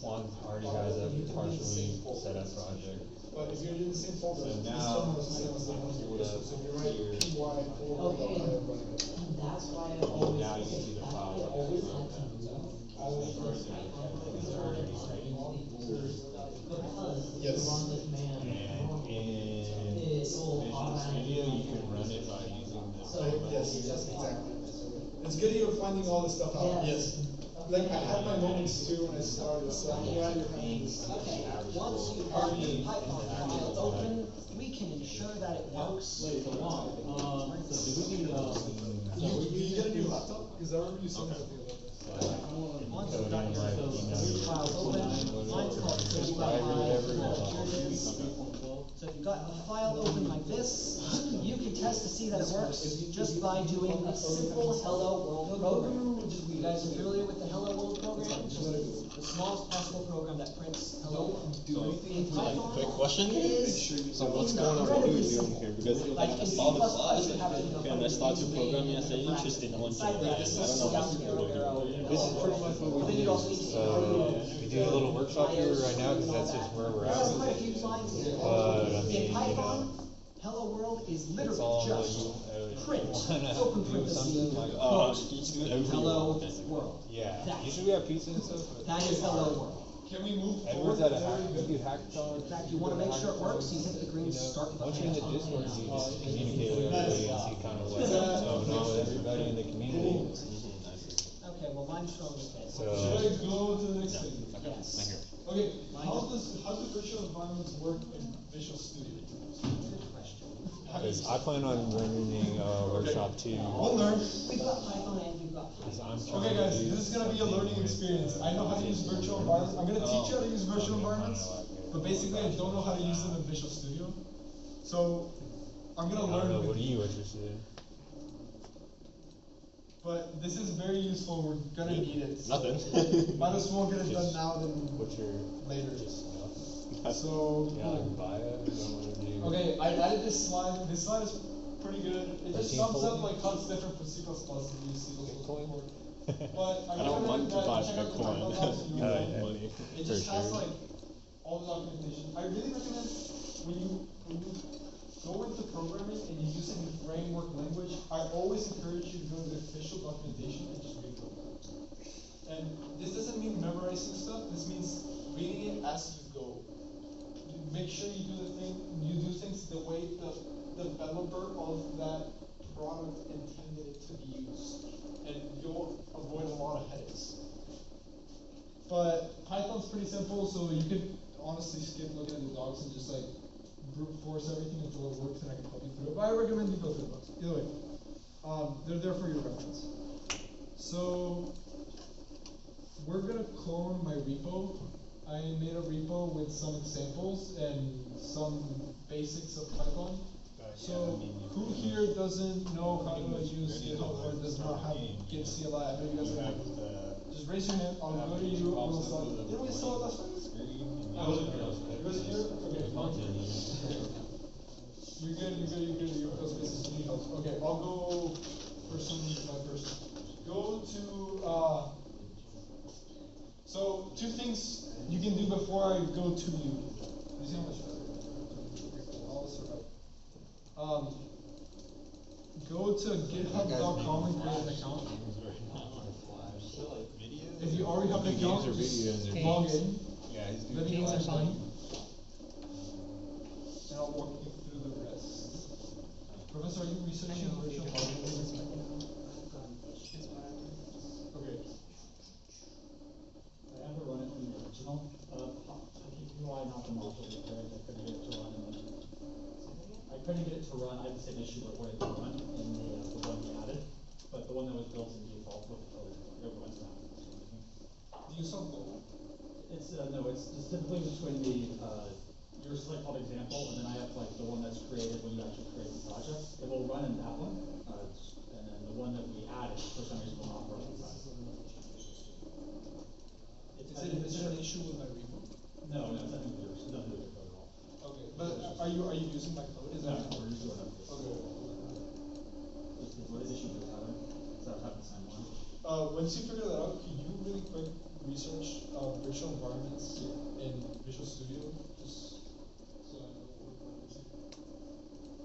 Juan already has a partially set up project. But if you're in the same folder, So this now, terminal is the same as the one you pull use. up So if you write here. py forward, That's why I And now you can see the file. Yes. And in Visual Studio, you can run it by using the. Yes, exactly. It's good you're finding all this stuff out. Yes. Like I had my moments too when I started, so yeah, you're having this. Okay, once you have the Python file open, we can ensure that it works. So do we need you get a new laptop? Because I remember you saying something about this. Once you've got your file open, mine's called So if you've got a file open like this, you can test to see that it works just by doing a simple hello world program. You guys are familiar with the hello world program? It's just the smallest possible program that prints hello world. In Python, Quick question? it is So what's going on? What are we doing here? Because like in I C++, saw the slides you have to know and I started to program yesterday, interested in one Inside thing. that, I this don't is know down what to arrow, do. This is pretty much what we Then do. you also need to We do a little workshop here right now, because that's just where we're There's at. quite a few lines here. But, I mean, In you Python, know, hello world is it's literally all just print, wanna open do parentheses, something like, quote, everything. hello world. yeah. That's- Usually we have pizza and stuff. but- That is hello world. Can we move Edward's forward? at a hack, we do hackathon. In fact, you wanna make sure it works, you hit the green start button. Once you're in the Discord, you just communicate with everybody and see kind of what's going on with everybody in the community. Okay, well, mine's showing okay. Should So, I go to the next thing? Yes. Okay, how do virtual environments work in Visual Studio? Good question. because I plan on running a workshop too. We'll learn. We've got Python and we've got Because Python. I'm trying Okay guys, to do this is gonna be a learning something experience. I know how to use virtual environments. I'm gonna teach you how to use virtual environments, but basically I don't know how to use them in Visual Studio. So I'm gonna I don't learn know, with what are you interested in? But this is very useful, we're gonna need it. so Nothing. Might as well get it done now than What's your later. stuff? So, Yeah, like bio, you don't wanna do. okay, I added this slide. This slide is pretty good. It just 13 sums up fold? like how it's different from C++ and use C++. Bitcoin? But I don't recommend want to that touch check out the Bitcoin. Python labs, you Oh, will yeah. find it just For has sure. like all the documentation. I really recommend when you go into programming and you're using the framework language, I always encourage you to go to the official documentation and just read it. And this doesn't mean memorizing stuff, make sure you do things the way the developer of that product intended it to be used, and you'll avoid a lot of headaches. But Python's pretty simple, so you could honestly skip looking at the docs and just like brute force everything until it works, and I can help you through it. But I recommend you go through the books. Either way, they're there for your reference. So we're gonna clone my repo. I made a repo with some examples and some basics of Python. So who here doesn't know how to use GitHub or does not have Git CLI? I know you guys are. Just raise your hand. I'll go to you. We'll start. Did we start last time? I wasn't here. You guys here? Okay. You're good. Your code space need help. Okay. I'll go for some my first. Go to so two things you can do before I go to you. You see how much I'll survive. Go to github.com and create an account. If you already have an account, just log in. Yeah, he's Let me know Games are when fun. and I'll walk you through the rest. Professor, are you researching virtual hardware? Okay. I had to run it in the original, UI, not the module repair, I couldn't get it to run I couldn't get it to run, I had the same issue with where it could run in the one we added, but the one that was built in default with the code, it runs now. Do you solve Go? It's, no, it's typically between the, your select called example, and then I have like the one that's created when you actually create the project. It will run in that one, and then the one that we added, for some reason, will not run inside. Is it an issue with my repo? No, it's nothing to do with your code at all. Okay, but are you using my code? Is No, that we're just doing it. okay? What issue do you have? Is that have the same one? Once you figure that out, can you really quick research virtual environments in Visual Studio? Just so I know what we're using.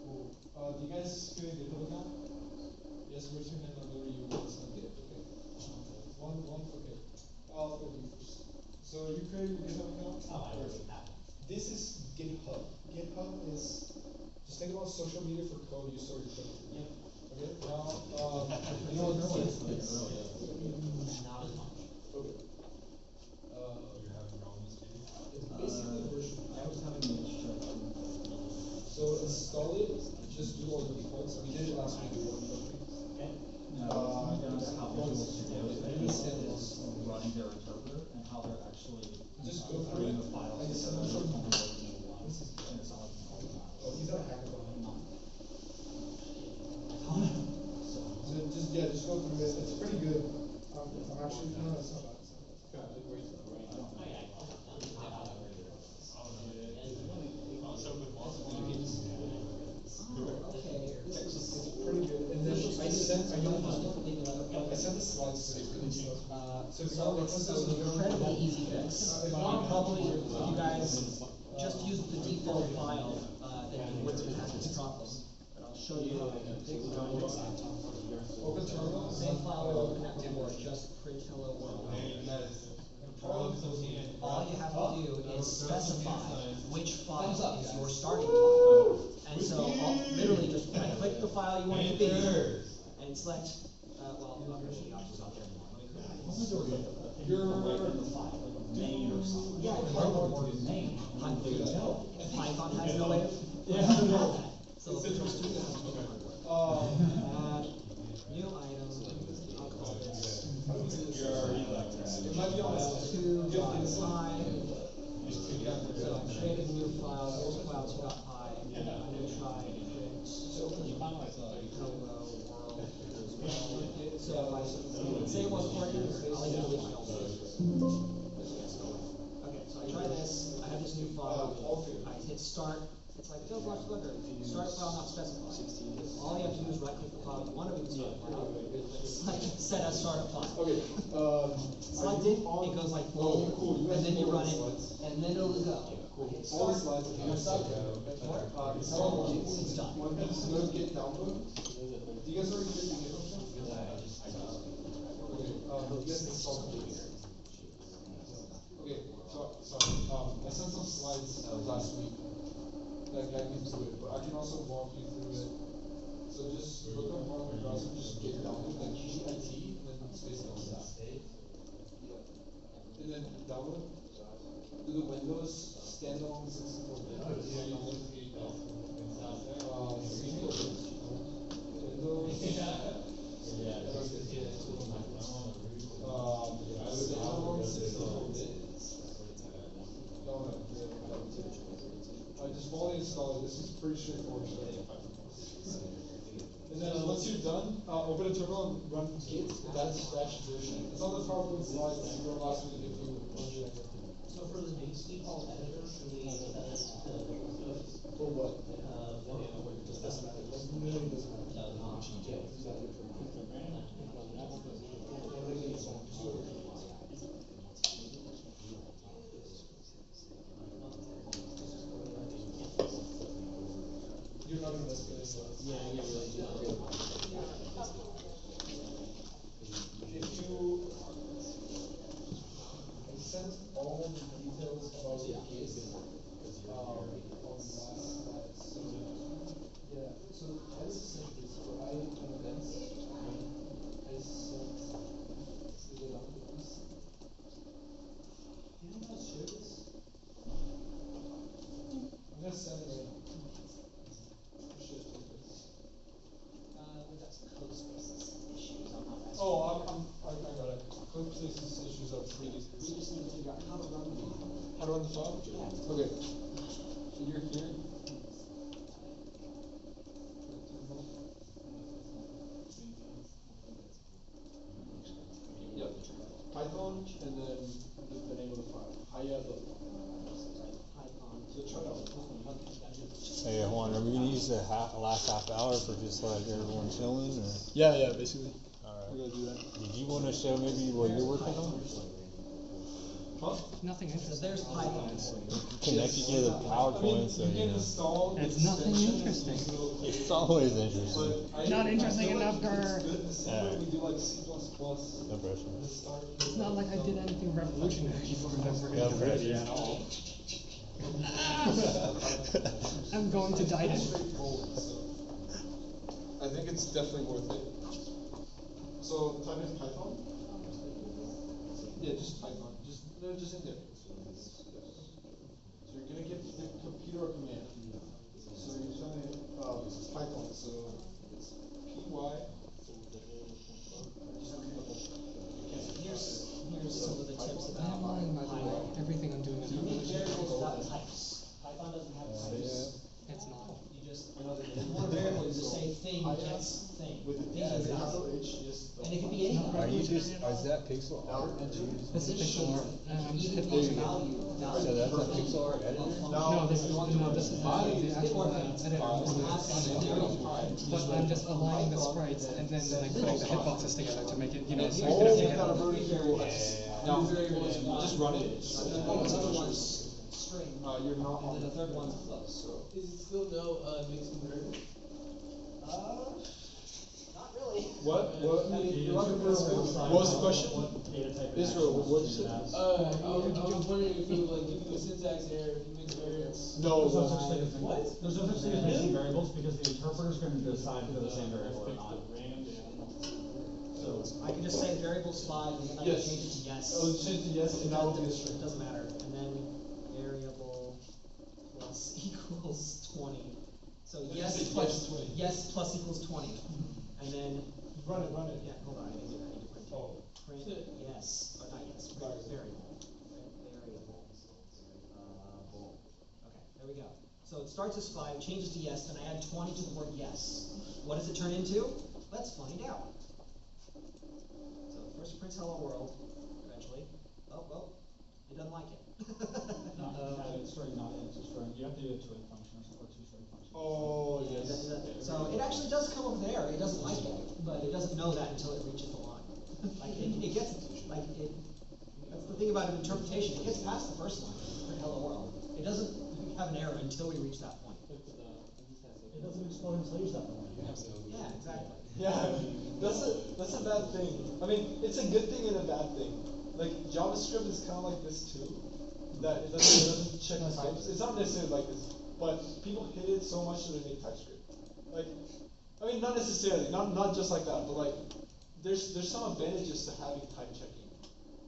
Cool. Do you guys create a GitHub account? Yes, raise your hand. I'll go to you. Okay. One. Okay. I'll go to you first. So you created your GitHub account? Oh, I already have. This is GitHub. GitHub is just think about social media for code. You store your code. Yep. Okay. Now, you know what this is? Not as much. Okay. You're having problems, Steve? It's basically a version. I was having an issue. So install it. Just do all the defaults. We did it last week. Okay. No, it's down to how Visual Studio This is running their interpreter and how they're actually Just go through creating it. the files. I just together. I'm It's sure- only working in one, and it's not like all the time. Oh, he's not a hackathon. So, So just go through it. It's pretty good. I'm actually no, it's not bad. It's not bad. Okay, this is It's pretty good. And then I sent the slides today for this stuff. So it's an incredibly easy fix. Probably if you guys just use the default file, then you wouldn't have this problem. But I'll show you how I can fix it. Open terminal. Same file will open that before, just print hello world. All you have to do is specify which file is your starting file. And so literally just click the file you want it to be and select, well, I'm not going to show you options out there anymore. main or something. Yeah, Main. How do you know? Python has no way of have that. So Visual Studio has to do hardware. Add new item. I'll call this It might be on this. to.py. So I created a new file, clouds.py. I'm gonna try print hello world. So if I say it wasn't working, I'll even delete my old one. Okay, so I try this, I have this new file, I hit start, it's like, no, Flash Booker, start file not specified. All you have to do is right click the file you want to be the start file, select set as start file. Okay. Select it, it goes like boom, and then you run it, and then it'll go. Hit All the start, slides. you're stuck. It's done. One thing is go to Git download. Do you guys already create the GitHub account? Okay. You guys installed it. Okay. So sorry. I sent some slides last week. that guide me through it, but I can also walk you through it. So just look up on the browser, just get download like GIT, and then space on that. Yeah. And then download, do the Windows standalone 64-bit. Just fully install it. This is pretty straightforward stuff. And then once you're done, open a terminal and run Git. That's version. It's on the PowerPoint slides that you last week if you wanted to. So for the default editor, should we set it to? For what? Just doesn't matter. It really doesn't matter. You're not gonna miss this. Yeah, you really do. If you I sent all the details about the case on the last slide. So yeah, so as essentially so I events I sent the documents. Do you know how to share this? I'm gonna send it right now. That's code spaces issues, I'm not asking. Oh, I got it. Code spaces issues are pretty. We just need to figure out how to run the. How to run the file? Okay. So you're here. Yep. Python and then the name of the file. Python. So try it out. Hey, Juan, are we gonna use the last half hour for just like everyone chilling, or? Yeah, basically. Alright. We're gonna do that. Did you wanna show maybe what you're working on? Huh? Nothing So interesting. there's Python. Connect you to the PowerPoint, so you you can know. install It's nothing extensions, interesting. so- It's always interesting. But Not interesting I feel enough like for- it's good in December, we do like C++. No pressure. to start. It's not like I did anything revolutionary for whatever. No pressure at all. I'm going to die then. Straightforward, so I think it's definitely worth it. So type in Python. Yeah, just Python. Just in there. So you're gonna give the computer a command. So you're telling this is Python. So it's Here's some of the tips I am about lying, by the way. Python. Everything I'm doing is You need revolutionary. variables without types. Python doesn't have types. It's not. You just, one variable, you just say thing gets thing. Thing is nothing. And it can be anything. Are you just, is that pixel art? This is pixel art. I'm just Even hitboxing it. So that's a pixel art editor? No, this is the actual editor for the but I'm just aligning the sprites and then like putting the hitboxes together to make it, so you can actually hit it. Now, just run it. Another one's string. You're not And on then the third one's float. So. Is it still no mixing variable? Not really. What? You're not gonna what was the question? Israel, what did you say? I was wondering if you like give you a syntax error if you mix variables. No. There's no such thing as There's no such thing as mixing variables because the interpreter's gonna decide if they're the same variable or not. So I can just say variables 5 and then I can Yes. change it to yes. Oh, change to yes, and that will be a string. It doesn't matter. And then variable plus equals 20. So Then yes you say plus yes 20. yes plus equals 20. And then Run it. yeah, hold on, I need to print it. Oh. Print yes, or not yes, Variable. variable. Variable. Okay, there we go. So it starts as 5, changes to yes, then I add 20 to the word yes. What does it turn into? Let's find out. So first it prints hello world, eventually. Oh, well, it doesn't like it. It's string, not int, it's string. You have to do a two-int function or two string function. Oh, yes. So it actually does come over there, it doesn't like it, but it doesn't know that until it reaches the line. Like it gets, like it, that's the thing about an interpretation, it gets past the first line, print hello world. It doesn't have an error until we reach that point. It doesn't explode until you step on it. Yeah, exactly. Yeah, that's a bad thing. I mean, it's a good thing and a bad thing. Like JavaScript is kind of like this too, that it doesn't check types. It's not necessarily like this. but people hate it so much that they make TypeScript. Like, I mean, not necessarily, not just like that, but like, there's some advantages to having type checking.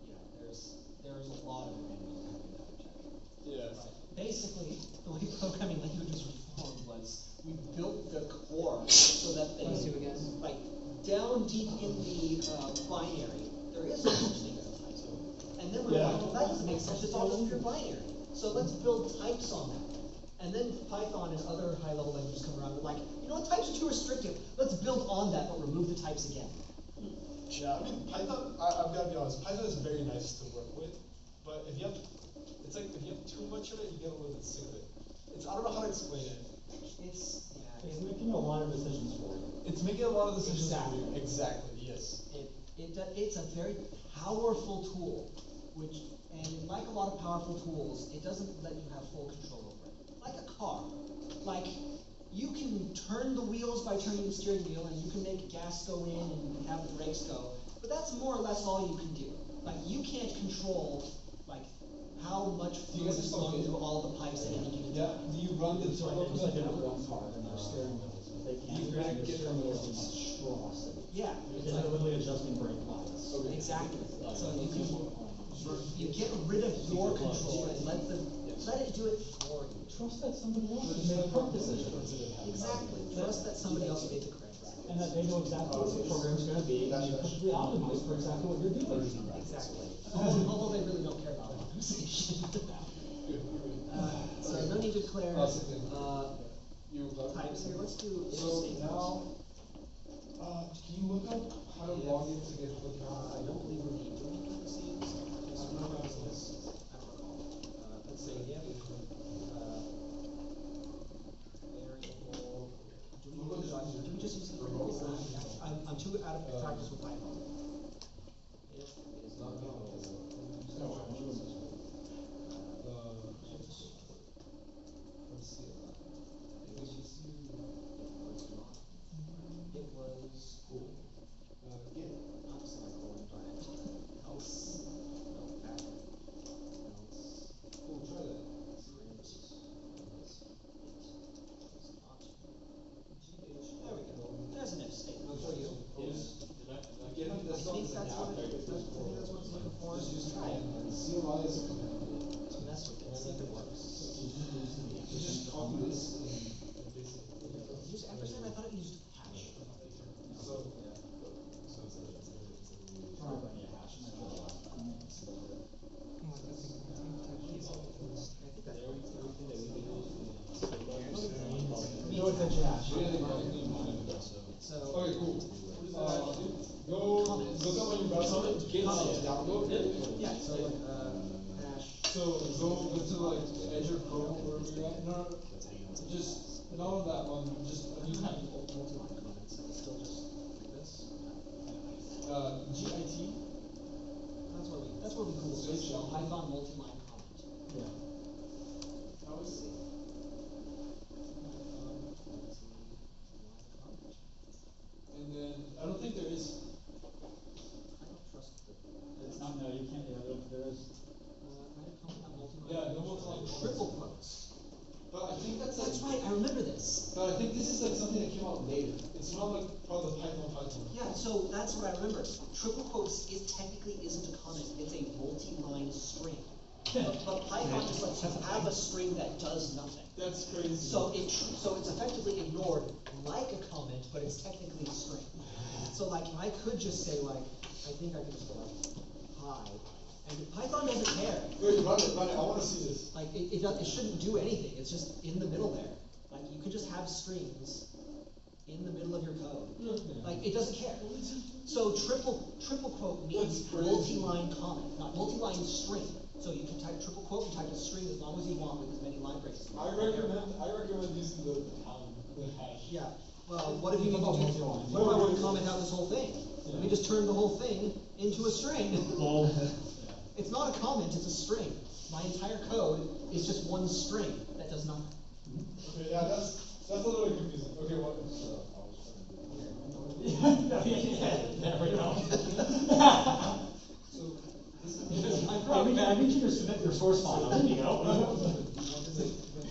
Yeah, there's a lot of advantages to having type checking. Yeah. Basically, the way programming languages were formed was we built the core so that they, like, down deep in the binary, there is no such thing as a type. And then we're like, well, that doesn't make sense, it's all just pure binary. So let's build types on that. And then Python and other high-level languages come around and like, you know what, types are too restrictive. Let's build on that, but remove the types again. Yeah, I mean, Python, I've got to be honest, Python is very nice to work with, but if you have, it's like, if you have too much of it, you get a little bit sick of it. I don't know how to explain it. It's making a lot of decisions for you. It's making a lot of decisions for you. Exactly, yes. It's a very powerful tool, and like a lot of powerful tools, it doesn't let you have full control over it. Like a car. Like, you can turn the wheels by turning the steering wheel, and you can make gas go in and have the brakes go, but that's more or less all you can do. Like, you can't control, like, how much fluid is flowing through all the pipes at any given time. Do you run the turbo? Just like in a one car, and their steering wheels, they can't get their wheels in straws. Yeah. Because they're literally adjusting brake lines. Exactly. So you get rid of your control and let it do it for you. Trust that somebody else has made a correct decision. Exactly. Trust that somebody else made the correct decision. And that they know exactly what the program's gonna be, and you perfectly optimized for exactly what you're doing. Exactly. Although they really don't care about optimization. So no need to declare types here. Let's do if So statements. now, can you look up how to log in to get the I don't believe we need. Do we need to see this? I don't recall. Let's say variable. Do we just use the variable? I'm too out of practice with Python. If it is not it was cool. Not semicolon, darn it. Else. No, back. Else. Cool, try that. There we go. There's an if statement for you. I Get think that's what it's looking for. Just try it. CLI is a command. Just mess with it, see if it works. You just copy this and basically. Use ampersand, I thought it used hash. So, Probably a hash, I'm not sure why. No attention hash. So, okay, cool. Go look up on your browser, get download. yeah, so hash. So go to like Edge or Chrome or wherever you're at. No, just not on that one. Just a new kind. Multi-line comments, so it's still just like this. GIT. That's where we cool switch. Python multi-line comment. Yeah. How is it? And then I don't think there is. I don't trust the. It's not, no, you can't, there is. Yeah, no multi-line Triple quotes. But I think that's Right, I remember this. But I think this is like something that came out later. It's not like part of the Python. Yeah, so that's what I remember. Triple quotes technically isn't a comment, it's a multi-line string. But Python just lets you have a string that does nothing. That's crazy. So it's effectively ignored like a comment, but it's technically a string. So like I could just say like, I think I could just go like, hi, and Python doesn't care. Wait, run it, I wanna see this. Like it shouldn't do anything, it's just in the middle there. Like you could just have strings in the middle of your code. Like it doesn't care. So triple quote means multi-line comment, not multi-line string. So you can type triple quote, you type a string as long as you want with as many line breaks as you want. I recommend using the hash. Yeah. Well, what if you need to do? What if I want to comment out this whole thing? Let me just turn the whole thing into a string. It's not a comment, it's a string. My entire code is just one string that does nothing. Okay, yeah, that's a little bit confusing. Okay, what? There we go. I need you to submit your source file, there you go.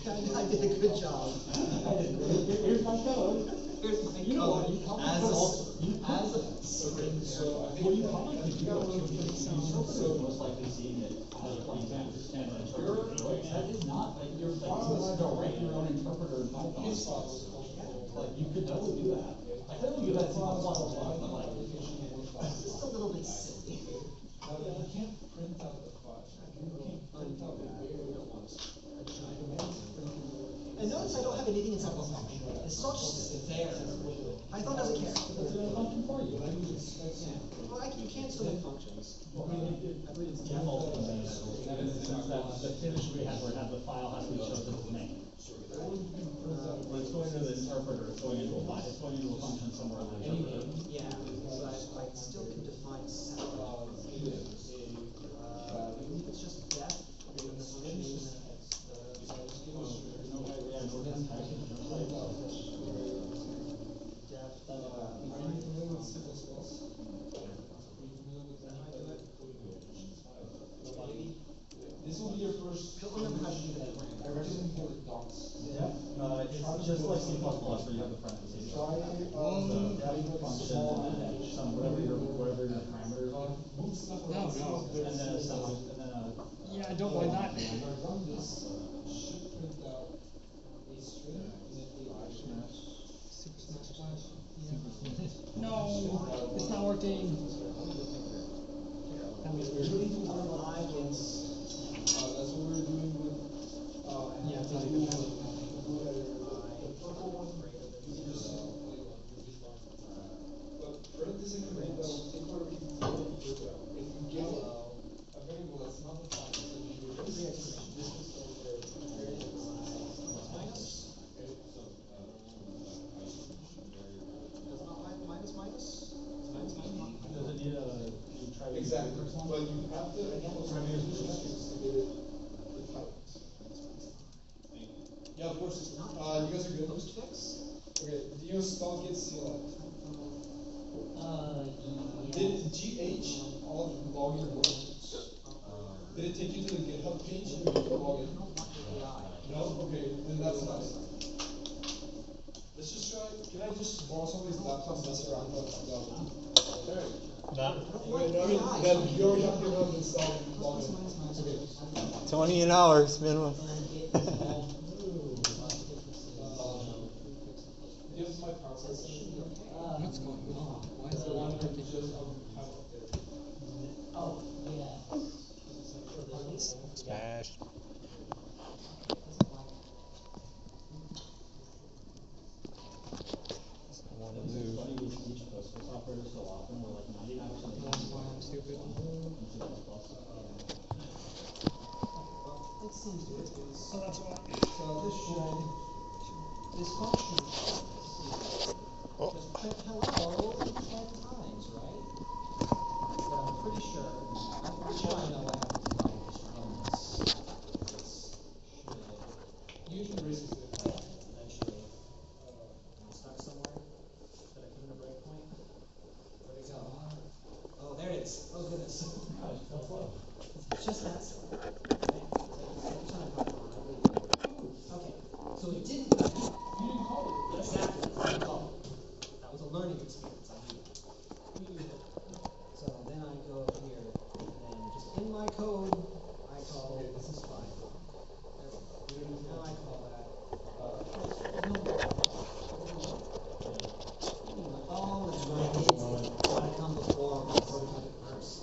I did a good job. Here's my code. Here's my You know what, code you probably as could a, as a string So I think Well, you probably could do that too, because the interpreter is most likely seeing it as a plain text and interpreting it, right? That is not, like, you're, like, this is to write your own interpreter in Python. Like, you could totally do that. I totally do that in C++, but like. It's just a little bit silly. Now, you can't print out the file. You can't print out the variables. And notice I don't have anything inside of a function. It's all just there. Python doesn't care. That's a function for you. Well, you can't still make functions. Well, I mean, I believe it's default in the finish we had, where it had the file has to be chosen as main. When it's going to the interpreter, it's going into a function somewhere in the interpreter. Yeah, but I still can define separate. It's just def, and then the function name. This will be your first. I don't remember how to do that. I recommend you with dots. Yeah, it's just like C++, where you have the parentheses. So, function, and then whatever your parameters are. No. And then a sum, and then a. Yeah, I don't mind that. Run this, should print out a string and then a Super Smash Flash. No, it's not working. That was weird. That's what we're doing with, Yeah, it's not even that. but parentheses increment that will take whatever you want to print out. If you give it a variable that's not the file, then you do this is Does not like minus minus? Does it need you try to. exactly, but you have to, yeah, of course, you guys are good. Postfix? Okay, do you install git CLI? Yeah. Did GH all login work? Did it take you to the GitHub page and you can log in? No? Okay, then that's nice. Let's just try, can I just borrow somebody's laptop and mess around with that? Wait, no, I mean, then you already have GitHub installed and logged in. Okay. 20 an hour minimum. Give my PowerPoint. What's going on? Why is it not working? Oh, yeah. Smash. I want to It's move. funny we teach Postgres operators so often, we're like 99% of the time. I'm stupid. It seems to be. So that's why. So this function just print hello 10 times, right? But I'm pretty sure I know what happens if I just run this. You can raise it. Eventually. I'm stuck somewhere. Did I put in a breakpoint? Where'd it go? Oh, there it is. Oh goodness. It's just that slow. Okay, so it didn't. You didn't call it. Exactly. I didn't call it. That was a learning experience. I knew it. So then I go here, and then just in my code, I call this is fine. Now I call that. Oh, that's right. It's gotta come before we prototype it first.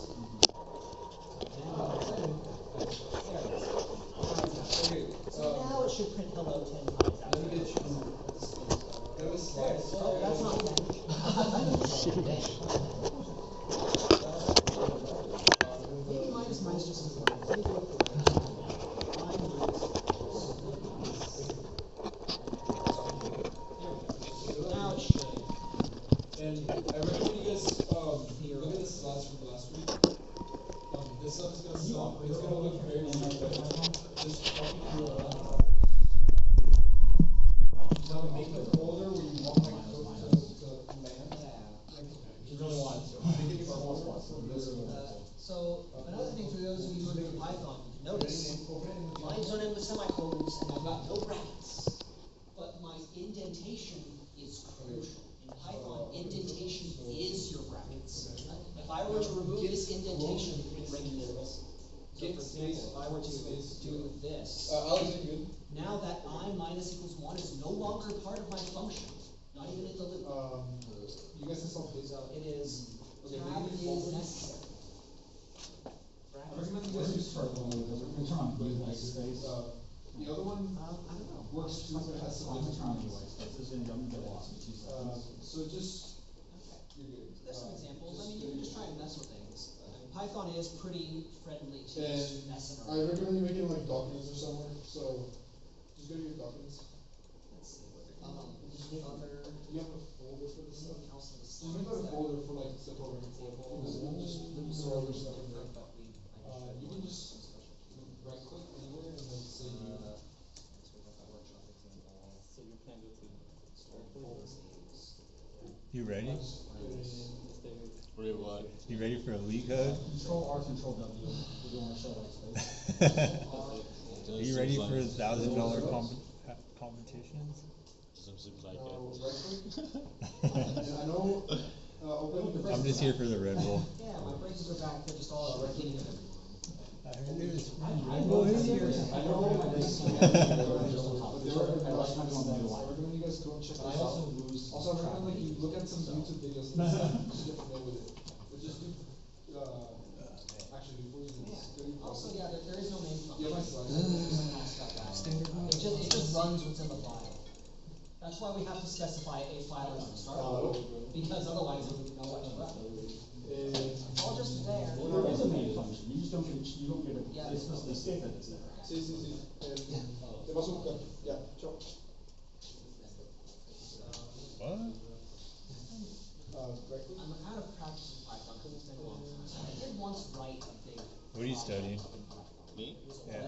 Now it should print hello 10 times. Let me get you. That was There, oh, that's not 10. Maybe mine's just as long. Let me do it for mine is. Now it should. And I recommend you guys, look at the slides from last week. This stuff is gonna stop, it's gonna look very similar. Just copy through, now make the folder where you want my code to land. You really want to. Make it more. So another thing for those of you who are doing Python, notice my these don't end with semicolons, and I've got no brackets. But my indentation is crucial. In Python, indentation is your brackets. If I were to remove this indentation, it would break this. So for example, if I were to do this, Alex, you good? now that I minus equals 1 is no longer part of my function, not even in the loop. You guys can solve this. So it is, Okay, tab maybe is folders? necessary. I recommend you guys use for we can turn on view white space. The other one I don't know. works too, but it has some I'm gonna turn on view different. white space. This is gonna get lost in 2 seconds. So just, Okay. you're good. So there's some examples. I mean, you can just try and mess with things. I mean, Python is pretty friendly to And messing I around. recommend you make it like documents or somewhere, so just go to your documents. Let's see what they're other. You have a folder for this stuff? Anything else in the Just make like a folder for like the programming folder. Just throw other stuff in there. You can just right click anywhere and then say new. So you can go You ready? Wait, what? You ready for a leak code? Control R, Control W. If you wanna show white space. Are you ready for $1,000 competitions? Seems like Right click. And I know, open the. I'm just here for the Red Bull. Yeah, my braces are back. They're just all working and everything. I heard there's Red Bull is here. I know, but they were, I recommend you guys go and check this out. Also, I recommend like you look at some YouTube videos and just get familiar with it. But just do, actually, before you do this, Yeah. Also, yeah, there is no main function. Yeah, my slides. Standard mode. It just runs what's in the file. That's why we have to specify a file as the start, because otherwise it wouldn't know what to run. It's all just there. Well, there is a main function. You just don't get, Yeah. it's supposed to state that it's there. Sí, sí, sí. Te vas a buscar. Ya, chao. What? Right click. I'm out of practice with Python because it's been a long time. I did once write a big. What are you studying? Me? Yeah. I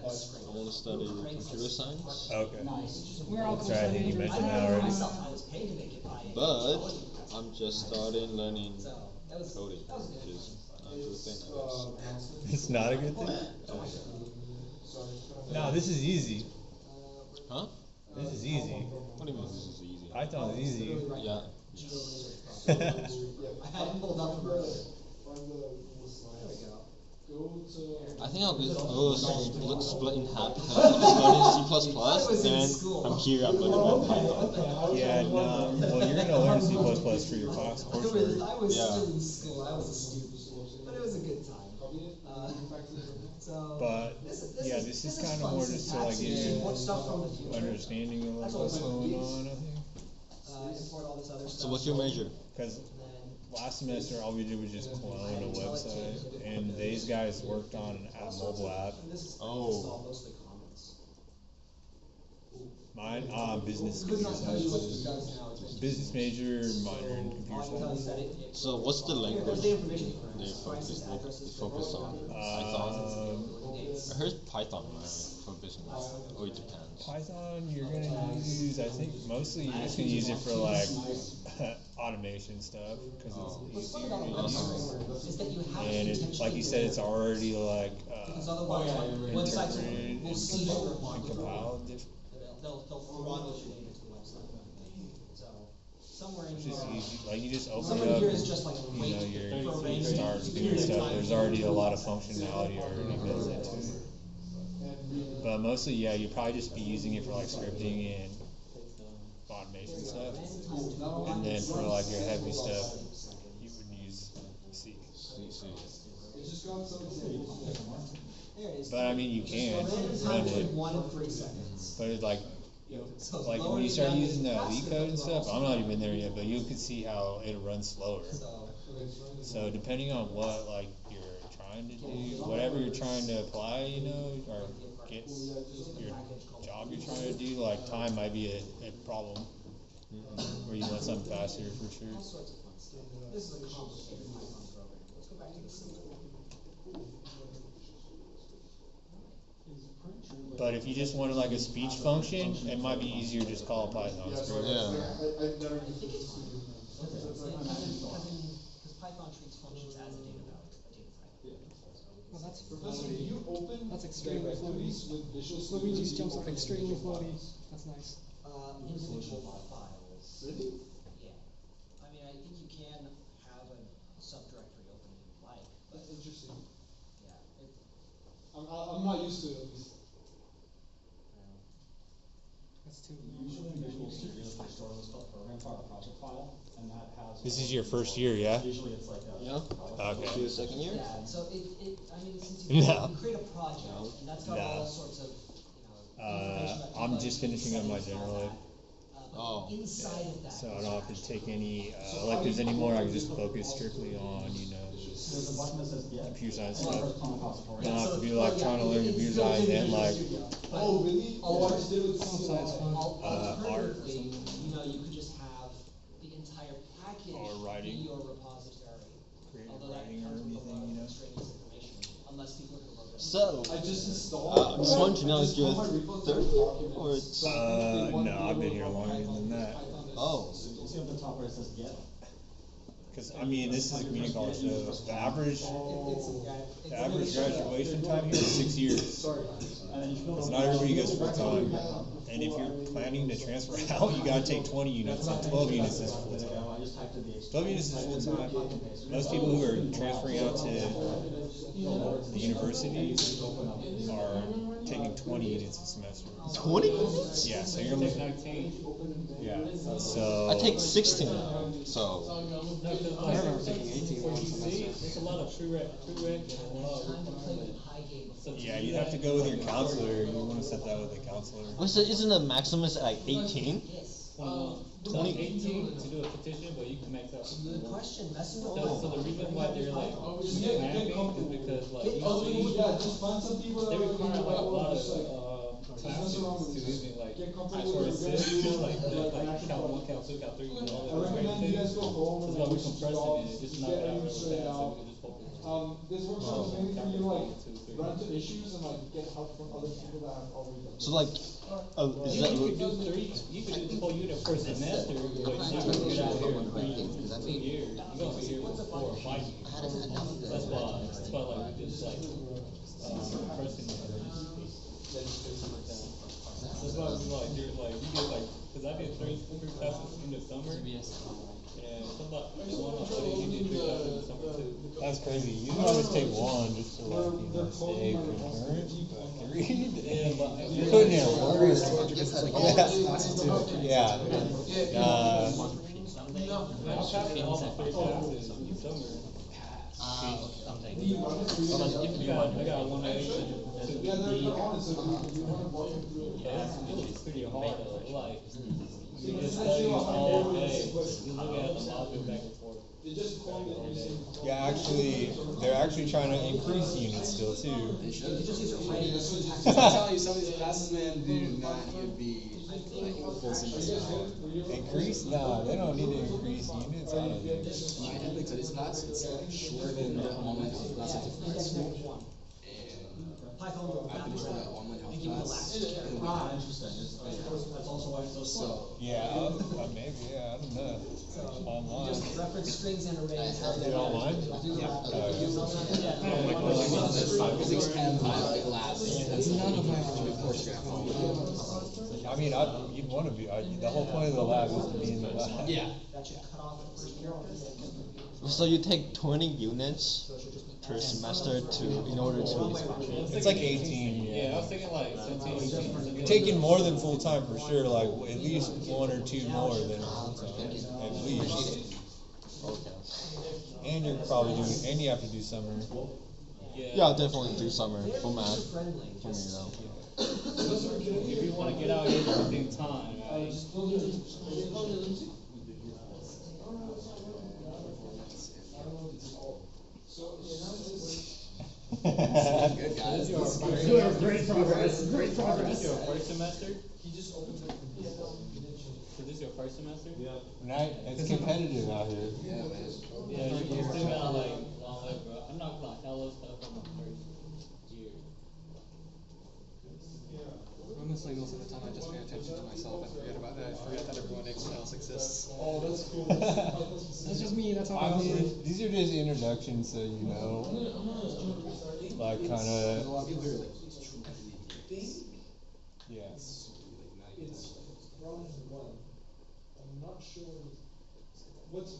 want to study computer science, Okay. Nice. We're all That's right, you I mentioned didn't that know already. myself, I was paid to make it by. but I'm just starting learning So, that was. coding, That was which good. is not a good thing, I guess. It's not a good thing? No, this is easy. Huh? This is easy. What do you mean this is easy? Python is easy. Yeah. I had it pulled up from earlier. Find the slide. There we go. Go to. I think I'll split in half because I'm studying C++, then I'm here, I'm learning Python. Yeah, no, well, you're gonna learn C++ for your class I coursework. was Yeah. still in school, I was a student, but it was a good time. So. But, yeah, this is kind of fun more just to like syntax. give You you import stuff from the future. understanding of like That's what's all going my on, I think. Import all this other stuff. So what's your major? Cause And then. last semester, all we did was just clone a website, and these guys worked on a mobile app. And this is Oh. all mostly comments. Mine, business Could not tell you what computer this science. does now. It's just- Business major, minor in All computer I can tell you is science. that it. So what's the Here's language the information for they us. Prices, addresses, focus on? Python? dates. I heard Python, right, for business, or it depends. Python, you're gonna use, I think, mostly you're just gonna use it for like automation stuff, cause What's it's fun easier about to a use. website is that you have to And it, intentionally. like you said, it's already like, Because otherwise, like, websites interpreted will see your and requirements. compiled, They'll throttle your data to the website. So, somewhere in which here. is easy, like you just open Somewhere it up, here is just like you wait know, for you range. start doing stuff, there's already a lot of functionality already built into it. But mostly, yeah, you'd probably just be using it for like scripting and automation stuff. And then for like your heavy stuff, you would use C. It's just got some examples. There it is. But I mean, you can Random run time between it, 1 and 3 seconds. but it's like, So like lower when you the start down using is the faster, leak code and but stuff, also I'm not even there yet, but you can see how it runs slower. So, So depending on what like you're trying to do, whatever you're trying to apply, you know, or get your job you're trying to do, like time might be a problem. Where you want something faster for all sure. sorts of fun stuff. This is a complicated Python program. Let's go back to the simple one. But if you just wanted like a speech function, it might be easier to just call a Python script. I've never used it. Because Python treats functions as a data value, a data type. Well, That's super Professor, do floaty. you open That's your extremely floaty. activities with Visual Let Studio? me or just do you jump up open extremely individual floaty. files? That's nice. Individual files. Really? Yeah. I mean, I think you can have a subdirectory open if you'd like, but, That's interesting. yeah, it, I'm not used to it at least. That's too. Usually in Visual Studio, they store what's called program file or project file, and that has. This is your first year, yeah? Usually it's like a. Yeah. Okay. Your second year? yeah, so I mean, since you No. you create a project, and that's got No. all sorts of, you know, information about I'm people, just finishing up my settings, general all ed. that. But Oh. inside of that. So I don't have to take any electives anymore. I can just focus strictly on, There's a button that says get. computer science Or stuff. common repository. Don't have to be like trying to learn computer science and like Oh, really? Oh, I just did it with Science fun. art. Alternatively, you know, you could just have the entire package Or writing. be your repository. creative Although that writing or comes with a lot anything, of extraneous information, unless people who wrote it. So, I just installed. I just wanted to know, I just is your put my repos third in year documents. or it's- So I think they want no, me to I've been load here up longer Python than that. Python is- Oh. You see at the top where it says get? Because I mean, this is a community college, so the average graduation time here is 6 years. Sorry. And then you build. It's not everybody goes full time, and if you're planning to transfer out, you gotta take 20 units. So 12 units is full time. I just typed in the HTML. 12 units is full time. Most people who are transferring out to the universities are taking 20 units a semester. 20 minutes? Yeah, so you're looking. Yeah. So. I take 16 now, so. I remember taking 18 one semester. There's a lot of prereq and a lot Time to play of. with high game before. Yeah, you'd have to go with your counselor. You want to set that with a counselor. Isn't the maximum at like 18? Yes. 20. 18 to do a petition, but you can max out. Good question, messing with. So the reason why they're like snapping is because like usually Yeah, just find some people that they are require like a lot just like, of mess classes around with to this. even like Get ask comfortable for with assist, your like like count 1, count 2, count 3, and all I that recommend you guys things. go home and That's why we like, compress it and just knock it out real fast so straight out. we can just focus. This workshop is mainly for you to like run into issues and like get help from other people that have already done. So like, is You that, could do 3, you could do the whole unit per semester, but you're not gonna get out here in 2 years. You're gonna be here for 4 or 5 years. That's why like we just like, compressing it or just that's why we like, there's like, we did like, cause I did 3 classes in the summer. And somebody, one of my buddies, he did 3 classes in the summer too. That's crazy. You can always take one just to like, stay concurrent, but 3? Yeah, but You're putting in work. Yeah. I passed all my 3 classes in the summer. I got 1A to Yeah, they're B. honest, so if you wanna walk them through it. Yeah, it's pretty hard though, like, you just study all day, you look at the module back and forth. They just call it using. Yeah, actually, they're actually trying to increase units still too. I'm telling you, some of these classes, man, do not need to be like full semester. Increase? Nah, they don't need to increase units. I don't think. My ethics, it's not, it's shorter than the online health classes in high school. Python will I finished that online health class. That's also why it's so slow. Yeah, maybe. Yeah, I don't know. Online. Just reference strings and arrays. Do it online? Physics and labs. That's none of my course graph. I mean, you'd want to be. The whole point of the lab is to be in the lab. Yeah. That should cut off the first year. so you take 20 units per semester in order to. It's like 18. Yeah, I was thinking like 17, 18. You're taking more than full time for sure. Like at least 1 or 2 more than full time, at least. Okay. And you're probably doing, and you have to do summer. Yeah, I'll definitely do summer for math. For me though. If you wanna get out here within time, right? Good guys. Great progress, great This is your first semester? He just opens it. So this is your first semester? Right? It's competitive out here. Yeah, man. Yeah, you still got like long way, bro. I'm not gonna hella stuff on my first year. Honestly, most of the time I just pay attention to myself and forget about that. I forget that everyone else exists. Oh, that's cool. That's just me, that's how I I mean, operate. these are just introductions, so you know. like kinda, yeah. It's from one. I'm not sure. What's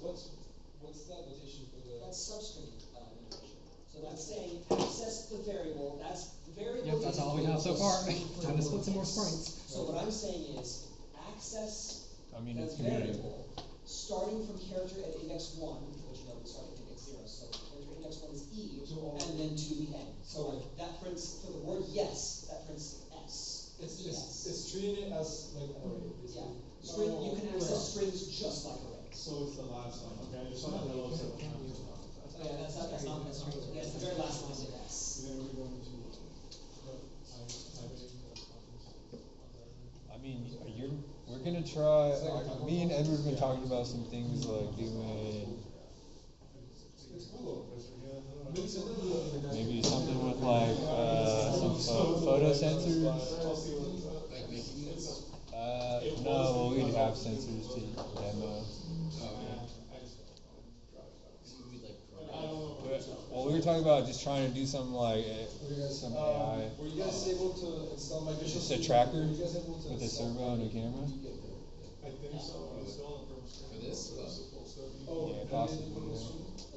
that notation for the? That's substring notation. So that's saying access the variable, that's the variable. Yep, that's all we have so far. Time to split some more sprites. So what I'm saying is access I mean, the it's gonna be- variable starting from character at index 1, which you know we start at index 0, so character index 1 is E, and then to the end. So that prints, for the word yes, that prints S. It's treating it as like an array. Yeah, string, you can access strings just like arrays. So it's the last line, okay, I just wanted to know. Oh, yeah, that's not, yeah, it's the very last line of S. Then we're going to, I mean, we're gonna try, me and Edward have been talking about some things like doing maybe something with like, some photo sensors. No, we'd have sensors to demo. Well, we were talking about just trying to do something like, some AI. were you guys able to install my visual? Just a tracker Were you guys able to with a install- servo and a camera? I think so, it's still on the For this? Oh, Yeah, you possibly, made it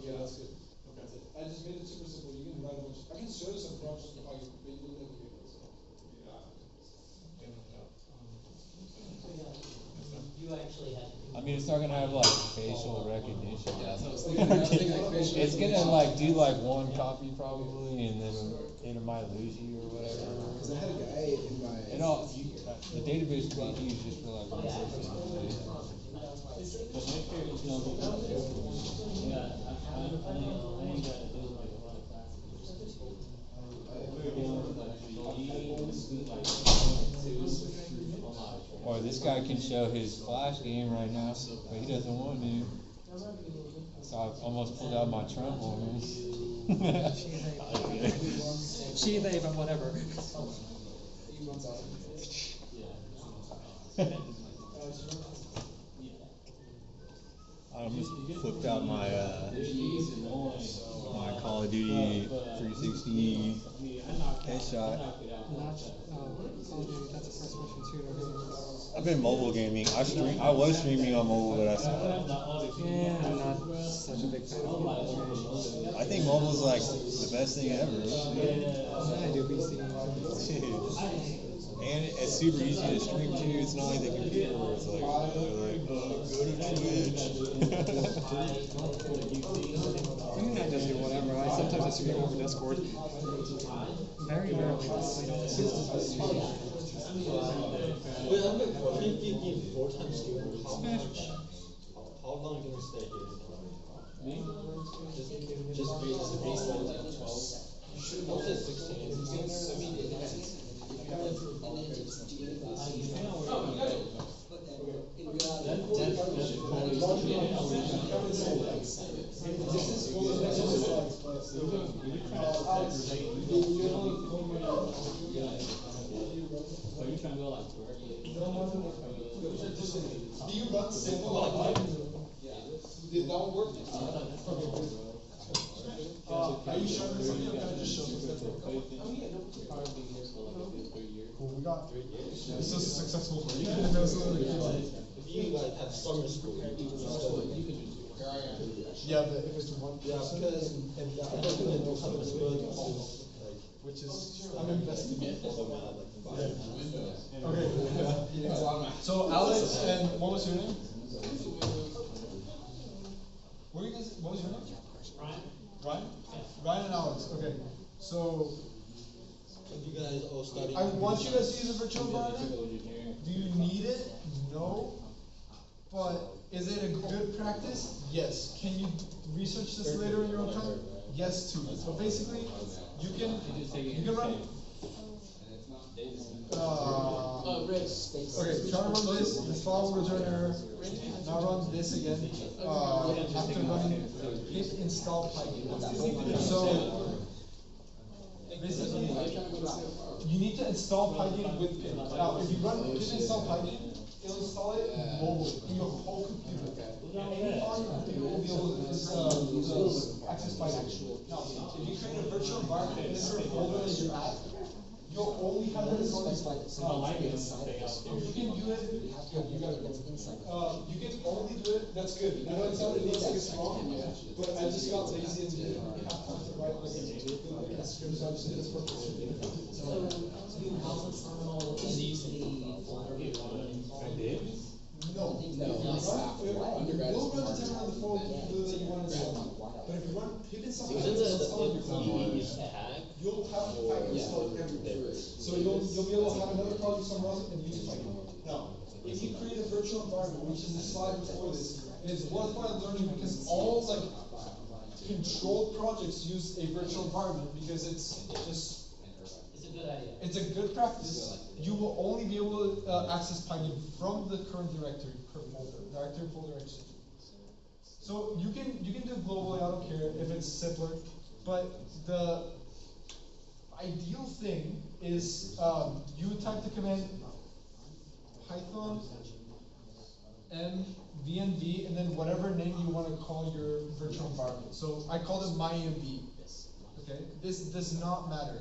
yeah. Okay, that's good. That's it. I just made it super simple. You can write a bunch. I can show you some prompts of how you make it look like a so. You actually had. I mean, it's not gonna have like facial recognition. Yeah, so I was thinking like facial It's gonna like do like one copy probably, and then it might lose you or whatever. Cause I had a guy in my. And all, the database is being used just for like one person. Or this guy can show his Flash game right now, but he doesn't want to. So I almost pulled out my Trump horns. She, they, but whatever. I almost flipped out my my Call of Duty 360 headshot. Call of Duty, that's a first person shooter. I've been mobile gaming. I was streaming on mobile, but I stopped. Yeah, I'm not such a big fan of it. I think mobile's like the best thing ever. I do PC. And it's super easy to stream to. It's not like the computer where it's like, go to Twitch. I mean, I just do whatever. Sometimes I stream over Discord. Very rarely, though. I don't stream. Wait, I'm like 4 times how long can you stay here? Me? Just baseline like 12. I'll say 16. I mean, it depends. Are you trying to go like directly? Do you run simple like did that work? Are you showing me something or can I just show you? Cool, we got 3 years. This is successful for you. If you like have summer school, you can just Yeah, but if it's one person. because I'm gonna do summer school, Which is, I'm investing in. Okay. So Alex and what was your name? What was your name? Ryan? Ryan and Alex, okay. So you guys all study. I want you guys to use a virtual environment. Do you need it? No. But is it a good practice? Yes. Can you research this later in your own time? Yes too. So basically, you can run. Okay, try to run this file will return error. Now run this again. After running pip install Python. So basically, you need to install Python with pip. Now, if you run pip install Python, it'll install it mobile in your whole computer. Without Any that. part of your computer will be able to access Python. Now, if you create a virtual environment in this folder that you're at, you'll only have it installed. I like it, stay out there. You can do it. You can only do it. That's good. I know it looks like it's wrong, but I just got lazy and didn't have time to write like a script, so I just did it for So, do you have a terminal in the folder you want? I did? No. Undergrad We'll is run the hard. terminal on the phone that you want to install. But if you run Python something Isn't else, the install your phone, tag? you'll have Python installed everywhere. So you'll be able to have another project somewhere else and use Python. Now, if you create a virtual environment, which is the slide before this, it's worthwhile learning because all like controlled projects use a virtual environment because it's just It's a good idea. it's a good practice. You will only be able to access Python from the current directory folder extension. So you can do it globally. I don't care if it's simpler, but the ideal thing is you type the command Python mvnv and then whatever name you want to call your virtual environment. So I called it myenv. Okay, this does not matter.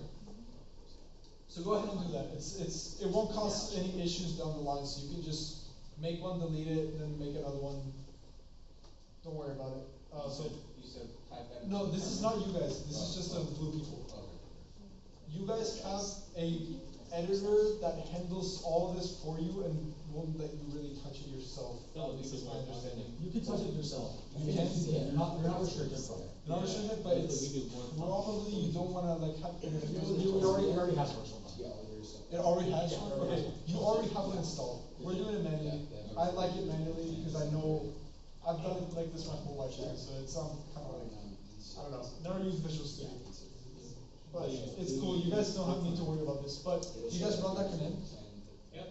So go ahead and do that. It won't cause any issues down the line. So you can just make one, delete it, then make another one. Don't worry about it. You said type that. No, this is not you guys. This is just the blue people. You guys have a editor that handles all of this for you and won't let you really touch it yourself. This is my understanding. You can touch it yourself. You can? You're not restricted from it. Not restricted, but it's probably you don't want to like have. It already has virtual. It already has. Okay, you already have it installed. We're doing it manually. I like it manually because I know I've done it like this my whole life, so it's kind of like I don't know. Never used Visual Studio, but it's cool. You guys don't have need to worry about this. But you guys run that command. Yep.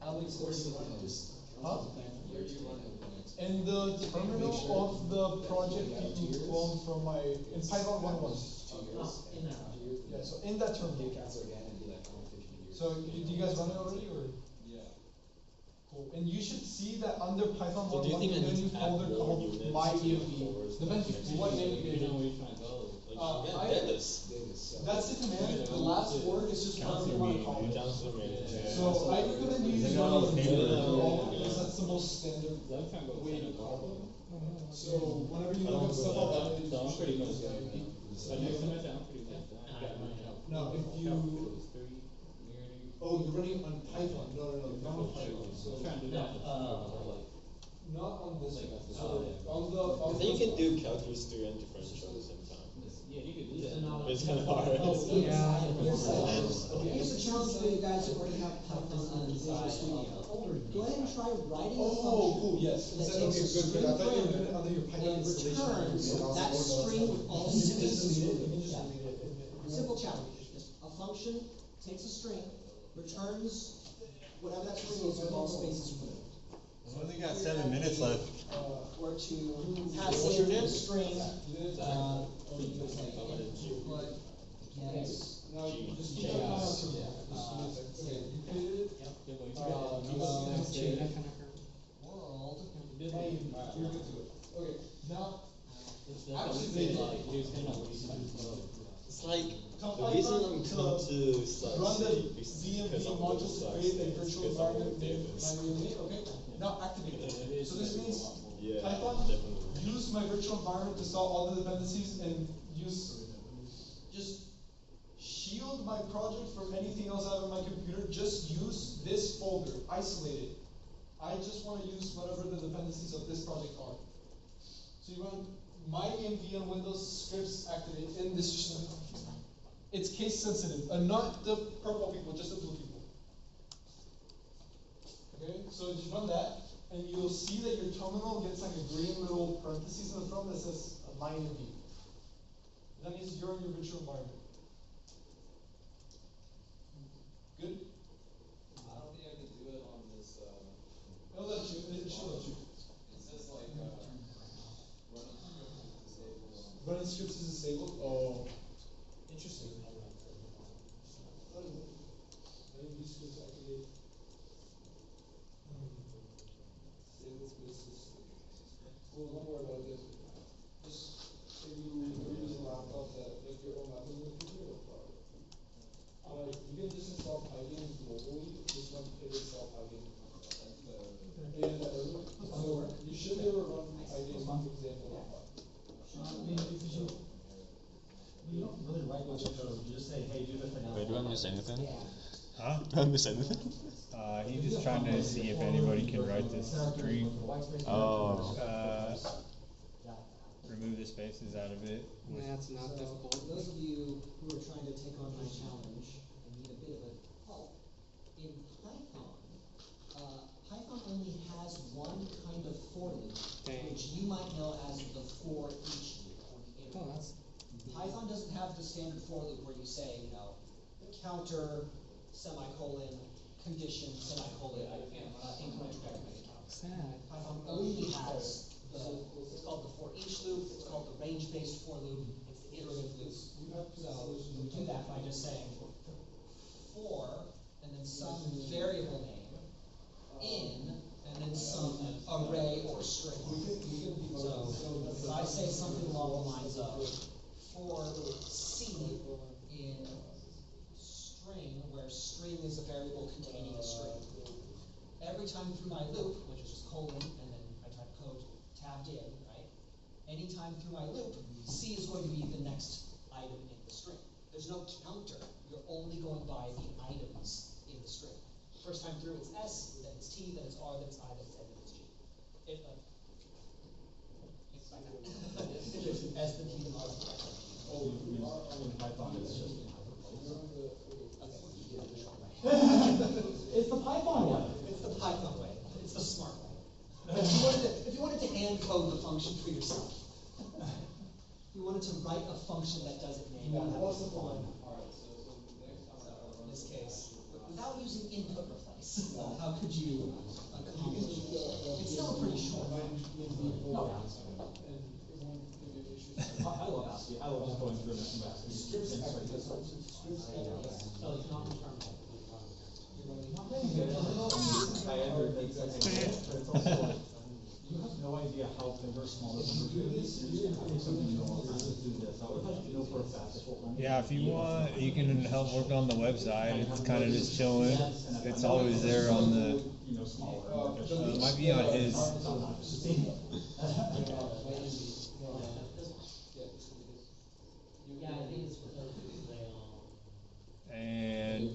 Alex, where do you run this? Huh? Where do you run it? In the terminal of the project you cloned from my in Python 1.1. Oh, in there. Yeah, so in that terminal. So do you guys run it already or? Yeah. Cool. And you should see that under Python So do you 1.1 think I there's a need new to add folder more called units myenv. Depends what name you You give know where it. you're trying to go. That's the command. The last word is just whatever you want to call it. So I recommend you use running because that's the most standard way to call them. So whenever you look up stuff like that, So I'm pretty much done. But next semester, I'm pretty much done. now if you oh you're running on Python. No, not on Python. So I'm trying to do that. not on this one. So on the Then you can do calculus through and differential at the same time. Yeah, you could do that. But it's kind of hard. Here's the challenge for you guys who already have Python on Visual Studio. Go ahead and try writing a function. oh cool yes. that Okay, takes a good. I thought you were string doing it under your Python and installation. returns that string with all the You can just spaces. delete it. You can just Yeah. delete it. Simple challenge, just a function takes a string, returns whatever that string is with all spaces removed. We only got 7 minutes left. Or to pass in a string, yes. Now you just keep going on to okay, you created it. World. Hey, you're good to go. Okay, now That's what we say, like, here's kind of what you can do. It's like Tell the reason Python I'm to come to Slack run the is VMV because I'm module doing to Slack create a things, virtual because I'm environment doing named Davis. myenv. Okay, now activate it. So this means Yeah, Python definitely. use my virtual environment to install all the dependencies and just shield my project from anything else out of my computer. Just use this folder, isolate it. I just want to use whatever the dependencies of this project are. So you run myenv on Windows, scripts activate, and this just it's case sensitive, and not the purple people, just the blue people. Okay, so just run that, and you'll see that your terminal gets like a green little parentheses in the front that says myenv. That means you're in your virtual environment. Good? I don't think I could do it on this, It'll let you, it should let you. it says like, Running scripts is disabled? Oh. Interesting. Running scripts activate. premise anything? He's just trying to see if anybody can write this string. Oh. Remove the spaces out of it. That's not difficult. For those of you who are trying to take on my challenge and need a bit of a help, in Python, Python only has one kind of for loop, which you might know as the for each loop or the iterate. Oh, that's. Python doesn't have the standard for loop where you say, you know, counter, semicolon, condition, semicolon, increment trajectory count. Sad. Python only has it's called the for each loop, it's called the range-based for loop, it's the iterative loop. So you do that by just saying for, and then some variable name, in, and then some array or string. So if I say something along the lines of for C in string, where string is a variable containing a string, every time through my loop, which is just colon, and then I type code tabbed in, right? Anytime through my loop, C is going to be the next item in the string. There's no counter. You're only going by the items in the string. First time through, it's S, then it's T, then it's R, then it's I, then it's N, then it's G. It's like that. S, then T, then R, then T. In Python, it's just It's the Python way. It's the Python way. It's the smart way. If you wanted to hand code the function for yourself, if you wanted to write a function that does it manually, in this case, without using input replace, how could you accomplish it? It's still pretty short. No, I love ASCII. I love just going through and ASCII. So it's not determinable. You have no idea how big or small this number is. I think something you know do this. I would know for a fact this whole thing. Yeah, if you want, you can help work on the website. It's kind of just chilling. It's always there on the. It might be on his. And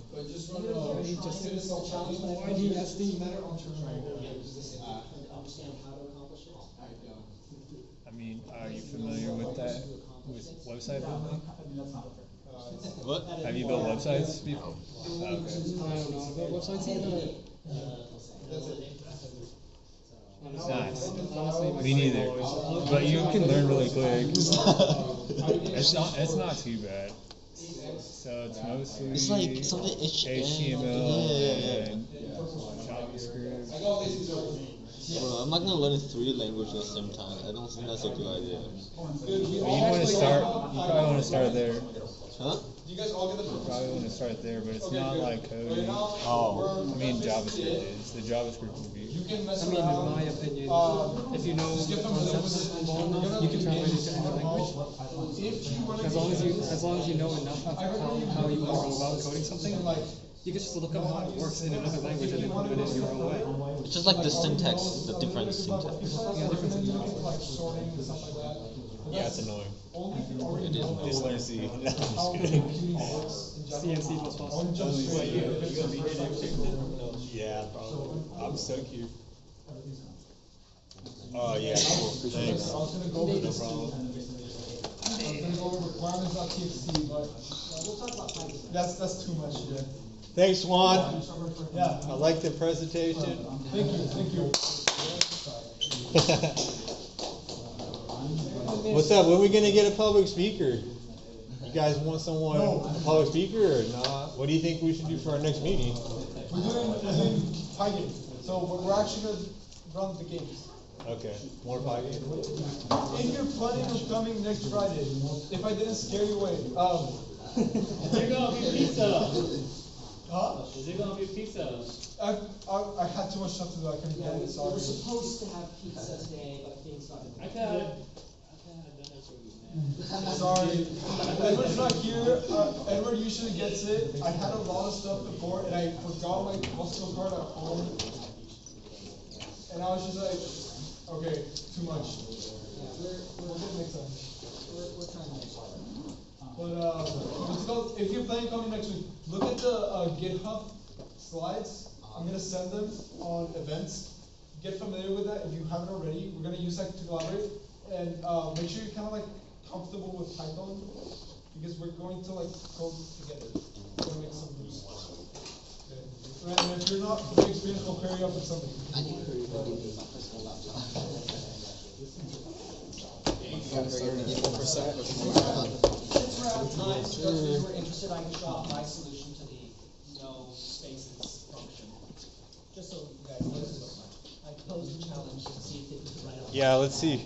I mean, are you familiar with that? With website building? What? Have you built websites before? Okay. I don't know about websites either. It's nice. Honestly, Me neither. But you can learn really quick. It's not too bad. So it's mostly It's like something HTML and JavaScript. Bro, I'm not gonna learn 3 languages at the same time. I don't think that's a good idea. But you want to start. You probably want to start there. Huh? Do you guys all get the You probably want to start there, but it's Okay, not good. like coding. Oh. I mean JavaScript is. The JavaScript will be. You can mess I mean, in around. my opinion, if you know just get the familiar with concepts it. well enough, you can translate it to any language. If you want to As long as you know enough of how you want to go about coding something, like you can just look up how it works in another language and then put it in your own way. It's just like the syntax, the different syntax. Yeah, different syntax. like sorting and stuff like that. Yeah, it's annoying. Only if you already It is. know Just learn C. I'm just kidding. C and C++. Yeah, probably. I'm so cute. Oh yeah, cool. Thanks. I was gonna go over No problem. requirements.txt, but We'll talk about Python. that's too much, yeah. Thanks, Juan. Yeah. I like the presentation. Thank you. What's up? When are we gonna get a public speaker? You guys want someone a public speaker or not? What do you think we should do for our next meeting? We're doing pie game, so we're actually gonna run the games. Okay, more pie game. If you're planning on coming next Friday, if I didn't scare you away, Is there gonna be pizza? huh? Is there gonna be pizza? I had too much stuff to do. I couldn't Yeah, get we it. Sorry. were supposed to have pizza today, but things got. I kinda had done that for you, man. Sorry. Edward's not here. Edward usually gets it. I had a lot of stuff before, and I forgot my Costco card at home. And I was just like, okay, too much. We're good next time. We're trying to make sure. But if you're planning on coming next week, look at the GitHub slides. I'm gonna send them on events. Get familiar with that if you haven't already. We're gonna use that to collaborate, and make sure you're kind of like comfortable with Python because we're going to like code together. We're gonna make some moves. Okay. Right, and if you're not very experienced, we'll pair you up with somebody. I need to read my personal laptop. Since we're out of time, so if you were interested, I can show off my solution to the no spaces function. Just so you guys know what it looks like. I posed the challenge to see if it was right on. Yeah, let's see.